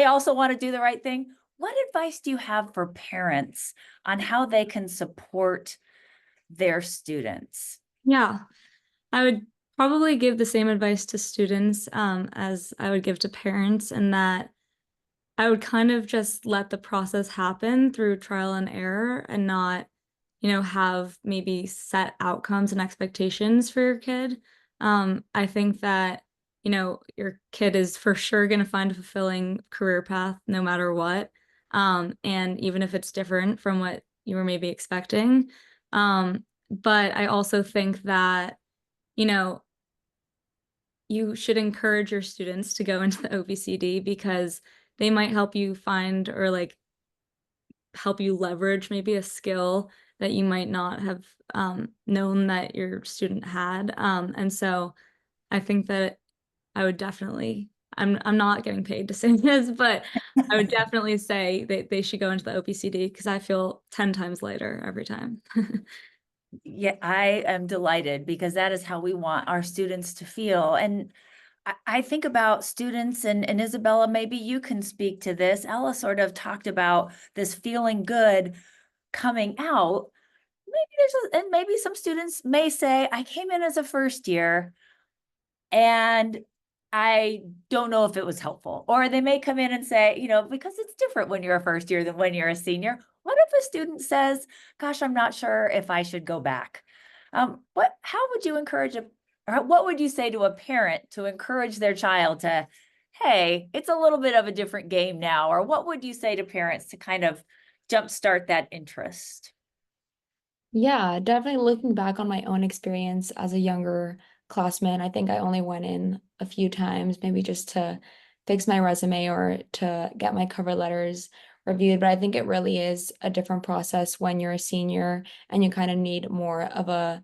C: also want to do the right thing. What advice do you have for parents on how they can support their students?
D: Yeah, I would probably give the same advice to students as I would give to parents, in that I would kind of just let the process happen through trial and error, and not, have maybe set outcomes and expectations for your kid. I think that, your kid is for sure going to find a fulfilling career path no matter what. And even if it's different from what you were maybe expecting. But I also think that, you should encourage your students to go into the OPCD, because they might help you find, or like help you leverage maybe a skill that you might not have known that your student had. And so I think that I would definitely, I'm not getting paid to say this, but I would definitely say that they should go into the OPCD, because I feel 10 times lighter every time.
C: Yeah, I am delighted, because that is how we want our students to feel. And I think about students, and Isabella, maybe you can speak to this. Ella sort of talked about this feeling good coming out. And maybe some students may say, I came in as a first year and I don't know if it was helpful. Or they may come in and say, because it's different when you're a first year than when you're a senior. What if a student says, gosh, I'm not sure if I should go back? How would you encourage or what would you say to a parent to encourage their child to, hey, it's a little bit of a different game now? Or what would you say to parents to kind of jumpstart that interest?
E: Yeah, definitely looking back on my own experience as a younger classman, I think I only went in a few times, maybe just to fix my resume or to get my cover letters reviewed. But I think it really is a different process when you're a senior and you kind of need more of a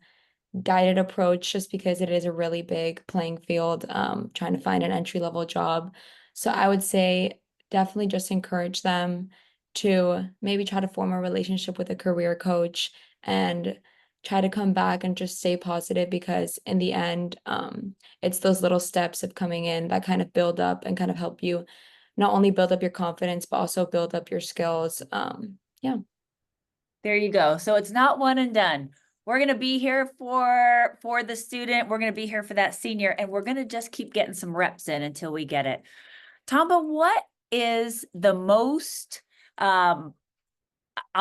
E: guided approach just because it is a really big playing field, trying to find an entry-level job. So I would say definitely just encourage them to maybe try to form a relationship with a career coach and try to come back and just stay positive, because in the end, it's those little steps of coming in that kind of build up and kind of help you not only build up your confidence, but also build up your skills. Yeah.
C: There you go. So it's not one and done. We're going to be here for the student. We're going to be here for that senior, and we're going to just keep getting some reps in until we get it. Tamba, what is the most, I'll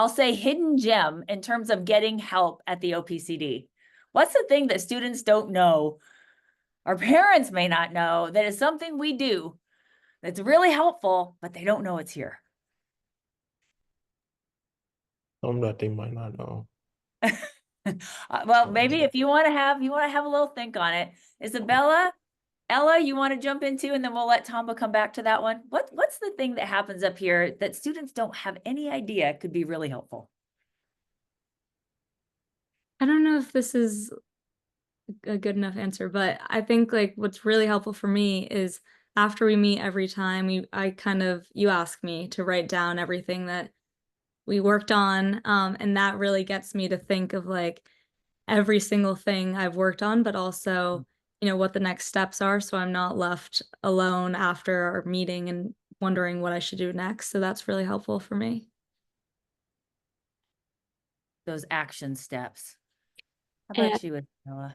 C: say, hidden gem in terms of getting help at the OPCD? What's the thing that students don't know, or parents may not know, that is something we do that's really helpful, but they don't know it's here?
F: That they might not know.
C: Well, maybe if you want to have a little think on it. Isabella, Ella, you want to jump into, and then we'll let Tamba come back to that one. What's the thing that happens up here that students don't have any idea could be really helpful?
D: I don't know if this is a good enough answer, but I think like what's really helpful for me is after we meet every time, you ask me to write down everything that we worked on. And that really gets me to think of like every single thing I've worked on, but also, what the next steps are. So I'm not left alone after our meeting and wondering what I should do next. So that's really helpful for me.
C: Those action steps. How
E: And
C: about you, Isabella?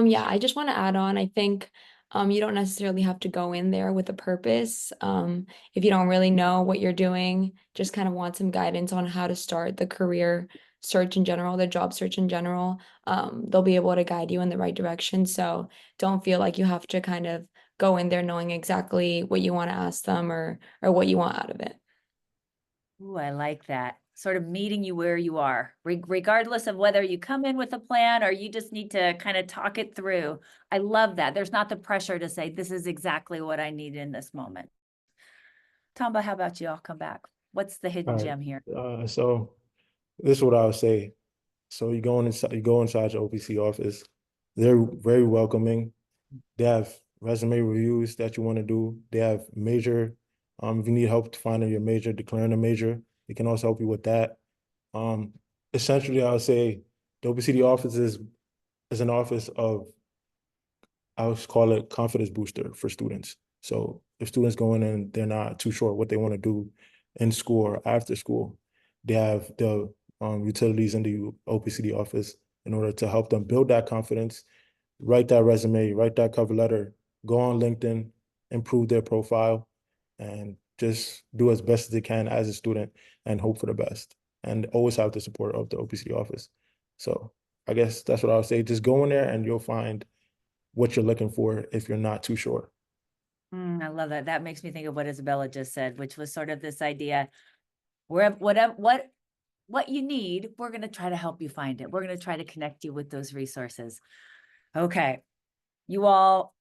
E: Yeah, I just want to add on. I think you don't necessarily have to go in there with a purpose. If you don't really know what you're doing, just kind of want some guidance on how to start the career search in general, the job search in general. They'll be able to guide you in the right direction. So don't feel like you have to kind of go in there knowing exactly what you want to ask them or what you want out of it.
C: Ooh, I like that. Sort of meeting you where you are, regardless of whether you come in with a plan or you just need to kind of talk it through. I love that. There's not the pressure to say, this is exactly what I need in this moment. Tamba, how about you? I'll come back. What's the hidden
F: All right.
C: gem here?
F: So this is what I would say. So you go inside the OPC office. They're very welcoming. They have resume reviews that you want to do. They have major, if you need help finding your major, declaring a major, they can also help you with that. Essentially, I would say the OPCD office is an office of, I would call it confidence booster for students. So if students go in and they're not too sure what they want to do in school or after school, they have the utilities in the OPCD office in order to help them build that confidence, write that resume, write that cover letter, go on LinkedIn, improve their profile, and just do as best as they can as a student and hope for the best. And always have the support of the OPCD office. So I guess that's what I would say. Just go in there and you'll find what you're looking for if you're not too sure.
C: I love that. That makes me think of what Isabella just said, which was sort of this idea, what you need, we're going to try to help you find it. We're going to try to connect you with those resources. Okay, you all,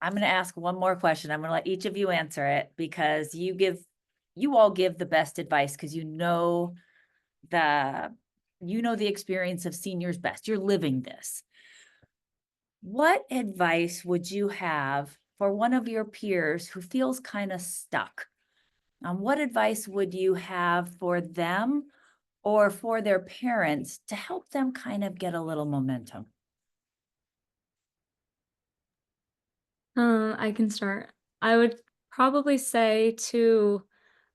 C: I'm going to ask one more question. I'm going to let each of you answer it because you all give the best advice because you know the experience of seniors best. You're living this. What advice would you have for one of your peers who feels kind of stuck? What advice would you have for them or for their parents to help them kind of get a little momentum?
D: I can start. I would probably say to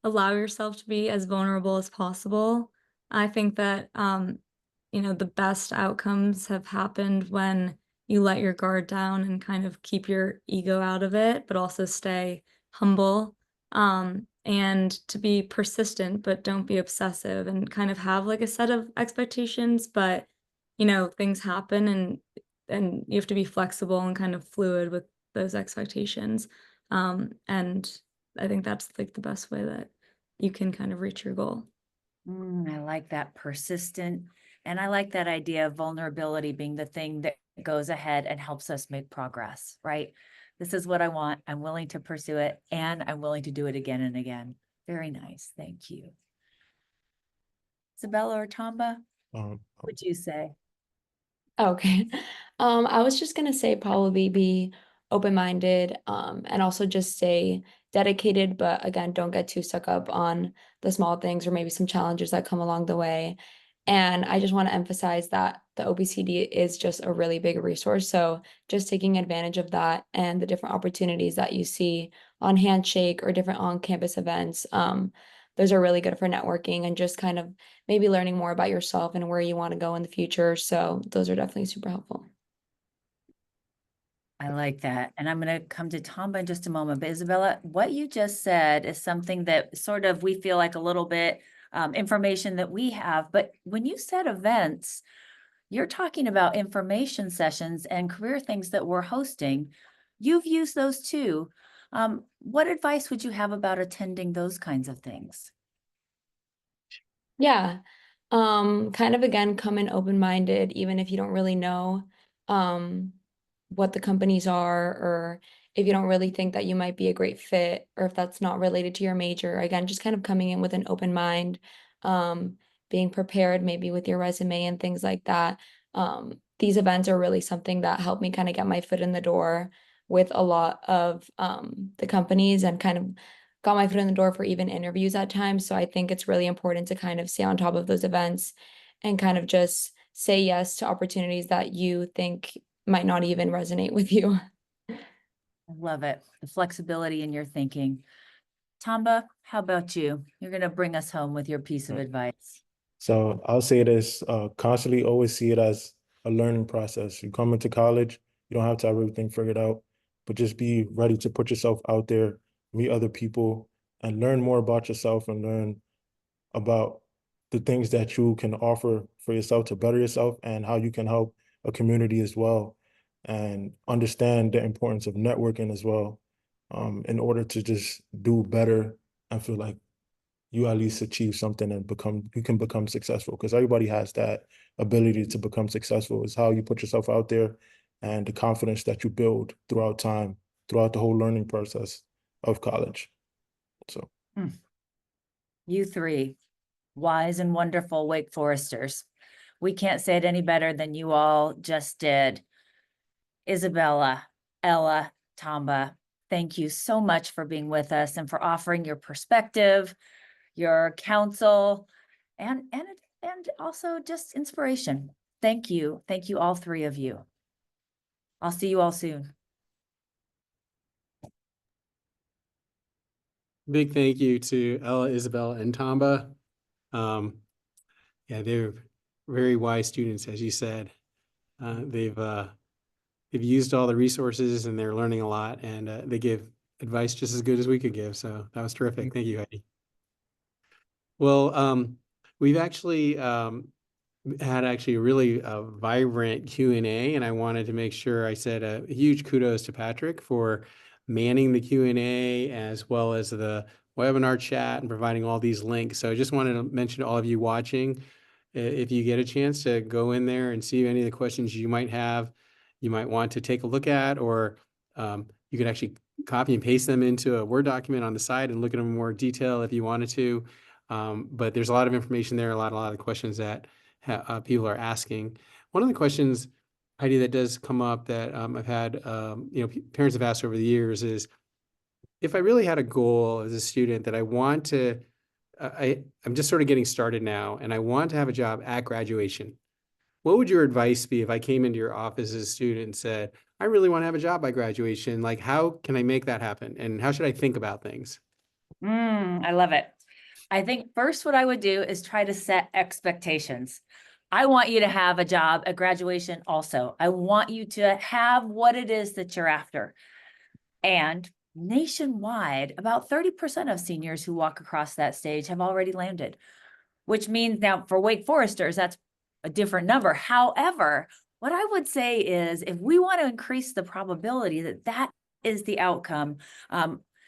D: allow yourself to be as vulnerable as possible. I think that, the best outcomes have happened when you let your guard down and kind of keep your ego out of it, but also stay humble, and to be persistent, but don't be obsessive and kind of have like a set of expectations, but, things happen and you have to be flexible and kind of fluid with those expectations. And I think that's like the best way that you can kind of reach your goal.
C: I like that, persistent. And I like that idea of vulnerability being the thing that goes ahead and helps us make progress, right? This is what I want. I'm willing to pursue it, and I'm willing to do it again and again. Very nice. Thank you. Isabella or Tamba,
F: Um,
C: what would you say?
E: Okay. I was just gonna say probably be open-minded, and also just stay dedicated, but again, don't get too stuck up on the small things or maybe some challenges that come along the way. And I just want to emphasize that the OPCD is just a really big resource. So just taking advantage of that and the different opportunities that you see on Handshake or different on-campus events, those are really good for networking and just kind of maybe learning more about yourself and where you want to go in the future. So those are definitely super helpful.
C: I like that. And I'm going to come to Tamba in just a moment. But Isabella, what you just said is something that sort of we feel like a little bit information that we have. But when you said events, you're talking about information sessions and career things that we're hosting. You've used those too. What advice would you have about attending those kinds of things?
E: Yeah. Kind of again, come in open-minded, even if you don't really know what the companies are, or if you don't really think that you might be a great fit, or if that's not related to your major. Again, just kind of coming in with an open mind, being prepared maybe with your resume and things like that. These events are really something that helped me kind of get my foot in the door with a lot of the companies and kind of got my foot in the door for even interviews at times. So I think it's really important to kind of stay on top of those events and kind of just say yes to opportunities that you think might not even resonate with you.
C: I love it. The flexibility in your thinking. Tamba, how about you? You're going to bring us home with your piece of advice.
F: So I'll say this, constantly always see it as a learning process. You come into college, you don't have to have everything figured out, but just be ready to put yourself out there, meet other people, and learn more about yourself and learn about the things that you can offer for yourself to better yourself and how you can help a community as well. And understand the importance of networking as well, in order to just do better and feel like you at least achieve something and you can become successful, because everybody has that ability to become successful. It's how you put yourself out there and the confidence that you build throughout time, throughout the whole learning process of college. So
C: You three, wise and wonderful Wake Foresters. We can't say it any better than you all just did. Isabella, Ella, Tamba, thank you so much for being with us and for offering your perspective, your counsel, and also just inspiration. Thank you. Thank you, all three of you. I'll see you all soon.
B: Big thank you to Ella, Isabella, and Tamba. Yeah, they're very wise students, as you said. They've used all the resources and they're learning a lot, and they give advice just as good as we could give. So that was terrific. Thank you, Heidi. Well, we've actually had a really vibrant Q&A, and I wanted to make sure I said a huge kudos to Patrick for manning the Q&A as well as the webinar chat and providing all these links. So I just wanted to mention to all of you watching, if you get a chance to go in there and see any of the questions you might have, you might want to take a look at, or you can actually copy and paste them into a Word document on the side and look at them in more detail if you wanted to. But there's a lot of information there, a lot of questions that people are asking. One of the questions, Heidi, that does come up that I've had, parents have asked over the years is, if I really had a goal as a student that I want to, I'm just sort of getting started now, and I want to have a job at graduation, what would your advice be if I came into your office as a student and said, I really want to have a job by graduation? Like, how can I make that happen? And how should I think about things?
C: I love it. I think first what I would do is try to set expectations. I want you to have a job at graduation also. I want you to have what it is that you're after. And nationwide, about 30% of seniors who walk across that stage have already landed, which means now for Wake Foresters, that's a different number. However, what I would say is if we want to increase the probability that that is the outcome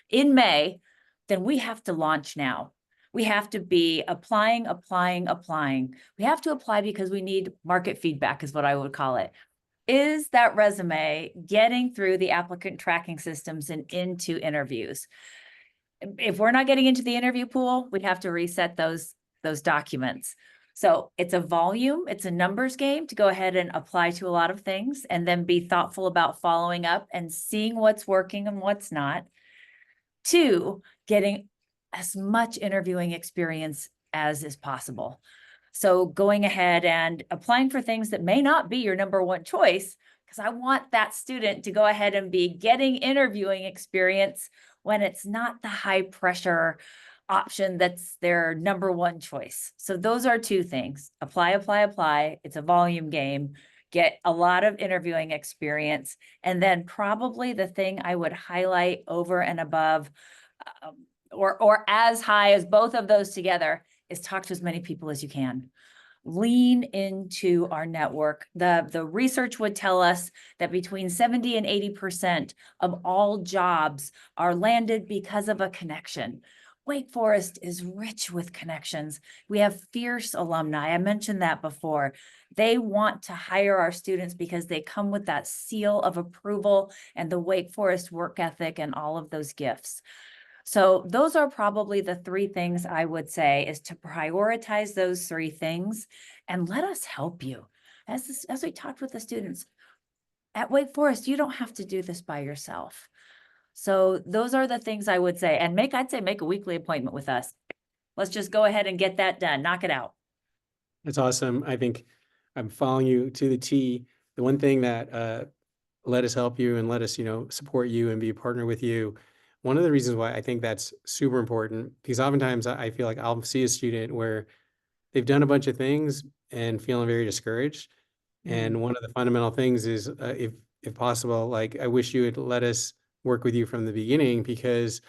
C: in May, then we have to launch now. We have to be applying. We have to apply because we need market feedback is what I would call it. is that resume getting through the applicant tracking systems and into interviews? If we're not getting into the interview pool, we have to reset those documents. So it's a volume, it's a numbers game to go ahead and apply to a lot of things and then be thoughtful about following up and seeing what's working and what's not. 2, getting as much interviewing experience as is possible. So going ahead and applying for things that may not be your number one choice, because I want that student to go ahead and be getting interviewing experience when it's not the high pressure option that's their number one choice. So those are 2 things. Apply, apply, apply. It's a volume game. Get a lot of interviewing experience. And then probably the thing I would highlight over and above, or as high as both of those together, is talk to as many people as you can. Lean into our network. The research would tell us that between 70 and 80% of all jobs are landed because of a connection. Wake Forest is rich with connections. We have fierce alumni. I mentioned that before. They want to hire our students because they come with that seal of approval and the Wake Forest work ethic and all of those gifts. So those are probably the 3 things I would say, is to prioritize those 3 things and let us help you. As we talked with the students at Wake Forest, you don't have to do this by yourself. So those are the things I would say, and I'd say make a weekly appointment with us. Let's just go ahead and get that done, knock it out.
B: That's awesome. I think I'm following you to the T. The one thing that let us help you and let us, support you and be a partner with you. One of the reasons why I think that's super important, because oftentimes I feel like I'll see a student where they've done a bunch of things and feeling very discouraged. And one of the fundamental things is, if possible, like, I wish you would let us work with you from the beginning, because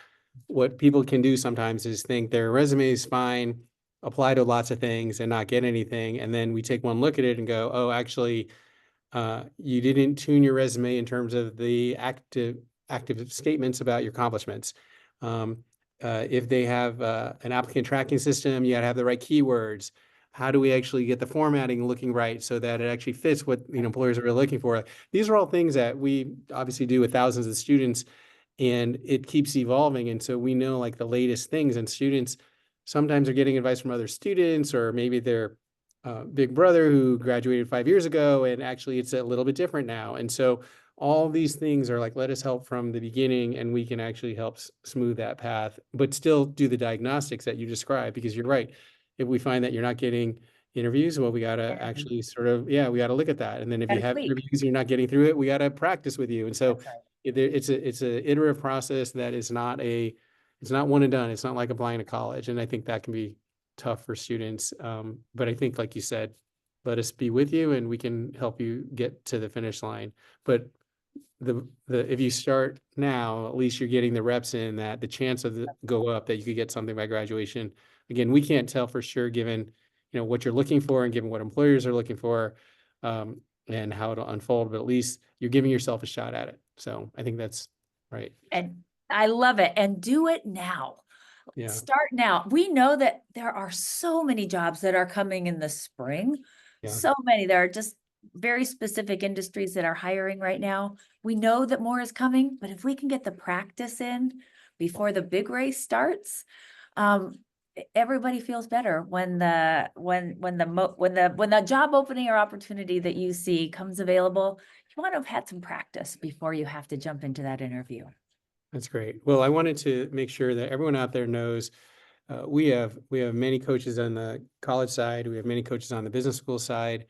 B: what people can do sometimes is think their resume is fine, apply to lots of things and not get anything. And then we take one look at it and go, oh, actually, you didn't tune your resume in terms of the active statements about your accomplishments. If they have an applicant tracking system, you gotta have the right keywords. How do we actually get the formatting looking right so that it actually fits what employers are really looking for? These are all things that we obviously do with thousands of students, and it keeps evolving. And so we know like the latest things, and students sometimes are getting advice from other students, or maybe their big brother who graduated 5 years ago, and actually it's a little bit different now. And so all these things are like, let us help from the beginning, and we can actually help smooth that path, but still do the diagnostics that you described, because you're right. If we find that you're not getting interviews, well, we got to actually we got to look at that. And then if you have interviews and you're not getting through it, we got to practice with you. And so it's a iterative process that is it's not one and done. It's not like applying to college. And I think that can be tough for students. But I think, like you said, let us be with you and we can help you get to the finish line. But if you start now, at least you're getting the reps in, that the chance of go up that you could get something by graduation. Again, we can't tell for sure, given what you're looking for and given what employers are looking for, and how it'll unfold. But at least you're giving yourself a shot at it. So I think that's right.
C: And I love it. And do it now.
B: Yeah.
C: Start now. We know that there are so many jobs that are coming in the spring.
B: Yeah.
C: So many. There are just very specific industries that are hiring right now. We know that more is coming, but if we can get the practice in before the big race starts, everybody feels better when the job opening or opportunity that you see comes available. You want to have had some practice before you have to jump into that interview.
B: That's great. Well, I wanted to make sure that everyone out there knows we have many coaches on the college side. We have many coaches on the business school side.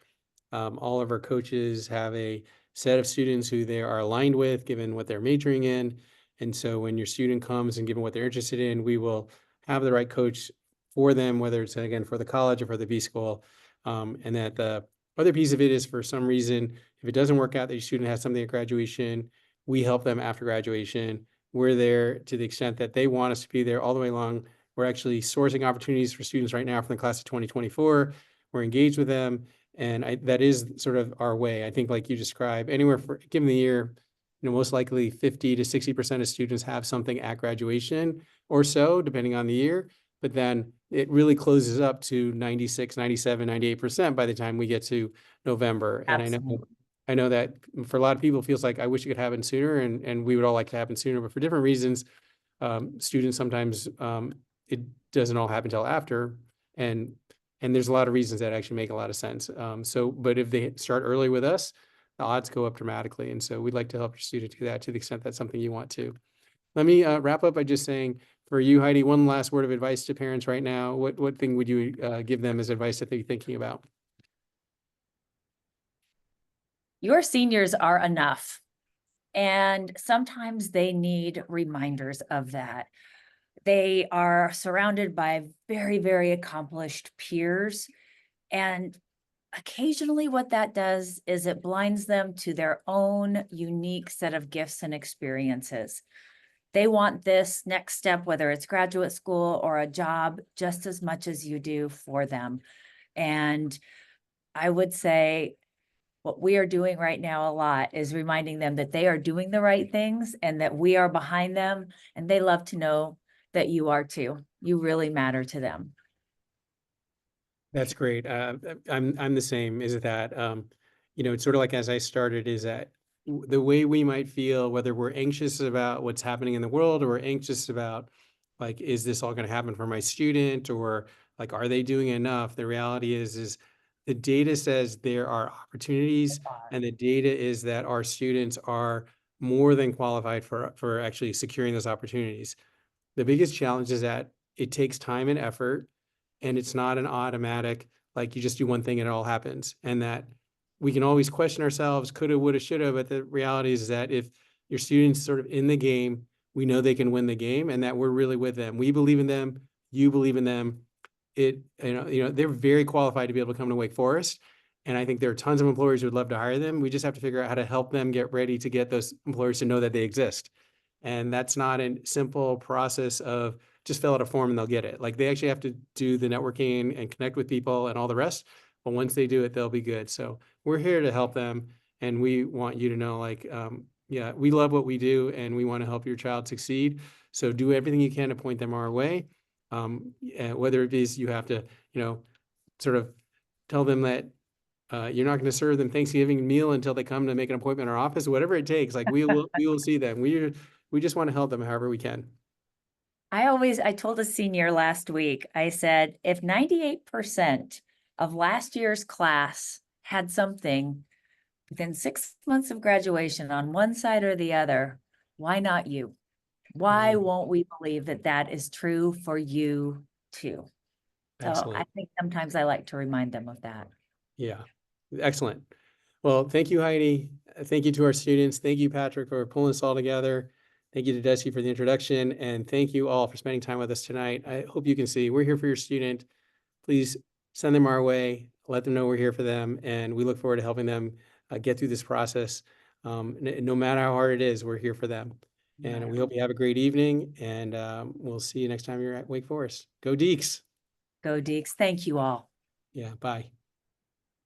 B: All of our coaches have a set of students who they are aligned with, given what they're majoring in. And so when your student comes and given what they're interested in, we will have the right coach for them, whether it's, again, for the college or for the B school. And that the other piece of it is, for some reason, if it doesn't work out that your student has something at graduation, we help them after graduation. We're there to the extent that they want us to be there all the way along. We're actually sourcing opportunities for students right now from the class of 2024. We're engaged with them. And that is sort of our way. I think, like you described, anywhere given the year, most likely 50 to 60% of students have something at graduation or so, depending on the year. But then it really closes up to 96, 97, 98% by the time we get to November.
C: Absolutely.
B: And I know that for a lot of people, it feels like I wish it could happen sooner, and we would all like to happen sooner, but for different reasons, students sometimes it doesn't all happen till after, and there's a lot of reasons that actually make a lot of sense. But if they start early with us, the odds go up dramatically, and so we'd like to help your student do that to the extent that's something you want to. Let me wrap up by just saying, for you, Heidi, one last word of advice to parents right now. What thing would you give them as advice that they're thinking about?
C: Your seniors are enough. And sometimes they need reminders of that. They are surrounded by very, very accomplished peers. And occasionally what that does is it blinds them to their own unique set of gifts and experiences. They want this next step, whether it's graduate school or a job, just as much as you do for them. And I would say, what we are doing right now a lot is reminding them that they are doing the right things and that we are behind them, and they love to know that you are too. You really matter to them.
B: That's great. I'm the same. Is that it's sort of like as I started, is that the way we might feel, whether we're anxious about what's happening in the world, or we're anxious about like, is this all going to happen for my student, or like, are they doing enough? The reality is the data says there are opportunities, and the data is that our students are more than qualified for actually securing those opportunities. The biggest challenge is that it takes time and effort, and it's not an automatic, like you just do one thing and it all happens. And that we can always question ourselves, coulda, woulda, shoulda, but the reality is that if your students sort of in the game, we know they can win the game, and that we're really with them. We believe in them, you believe in them. They're very qualified to be able to come to Wake Forest. And I think there are tons of employers who would love to hire them. We just have to figure out how to help them get ready to get those employers to know that they exist. And that's not a simple process of just fill out a form and they'll get it. Like, they actually have to do the networking and connect with people and all the rest. But once they do it, they'll be good. So we're here to help them. And we want you to know, like, yeah, we love what we do and we want to help your child succeed. So do everything you can to point them our way. Whether it is you have to, sort of tell them that you're not going to serve them Thanksgiving meal until they come to make an appointment in our office, whatever it takes. Like, we will see them. We just want to help them however we can.
C: I told a senior last week, I said, if 98% of last year's class had something within 6 months of graduation on one side or the other, why not you? Why won't we believe that that is true for you too? So
B: Excellent.
C: I think sometimes I like to remind them of that.
B: Yeah, excellent. Well, thank you, Heidi. Thank you to our students. Thank you, Patrick, for pulling us all together. Thank you to Dusty for the introduction, and thank you all for spending time with us tonight. I hope you can see we're here for your student. Please send them our way. Let them know we're here for them, and we look forward to helping them get through this process. No matter how hard it is, we're here for them. And we hope you have a great evening, and we'll see you next time you're at Wake Forest. Go Deeks.
C: Go Deeks. Thank you all.
B: Yeah, bye.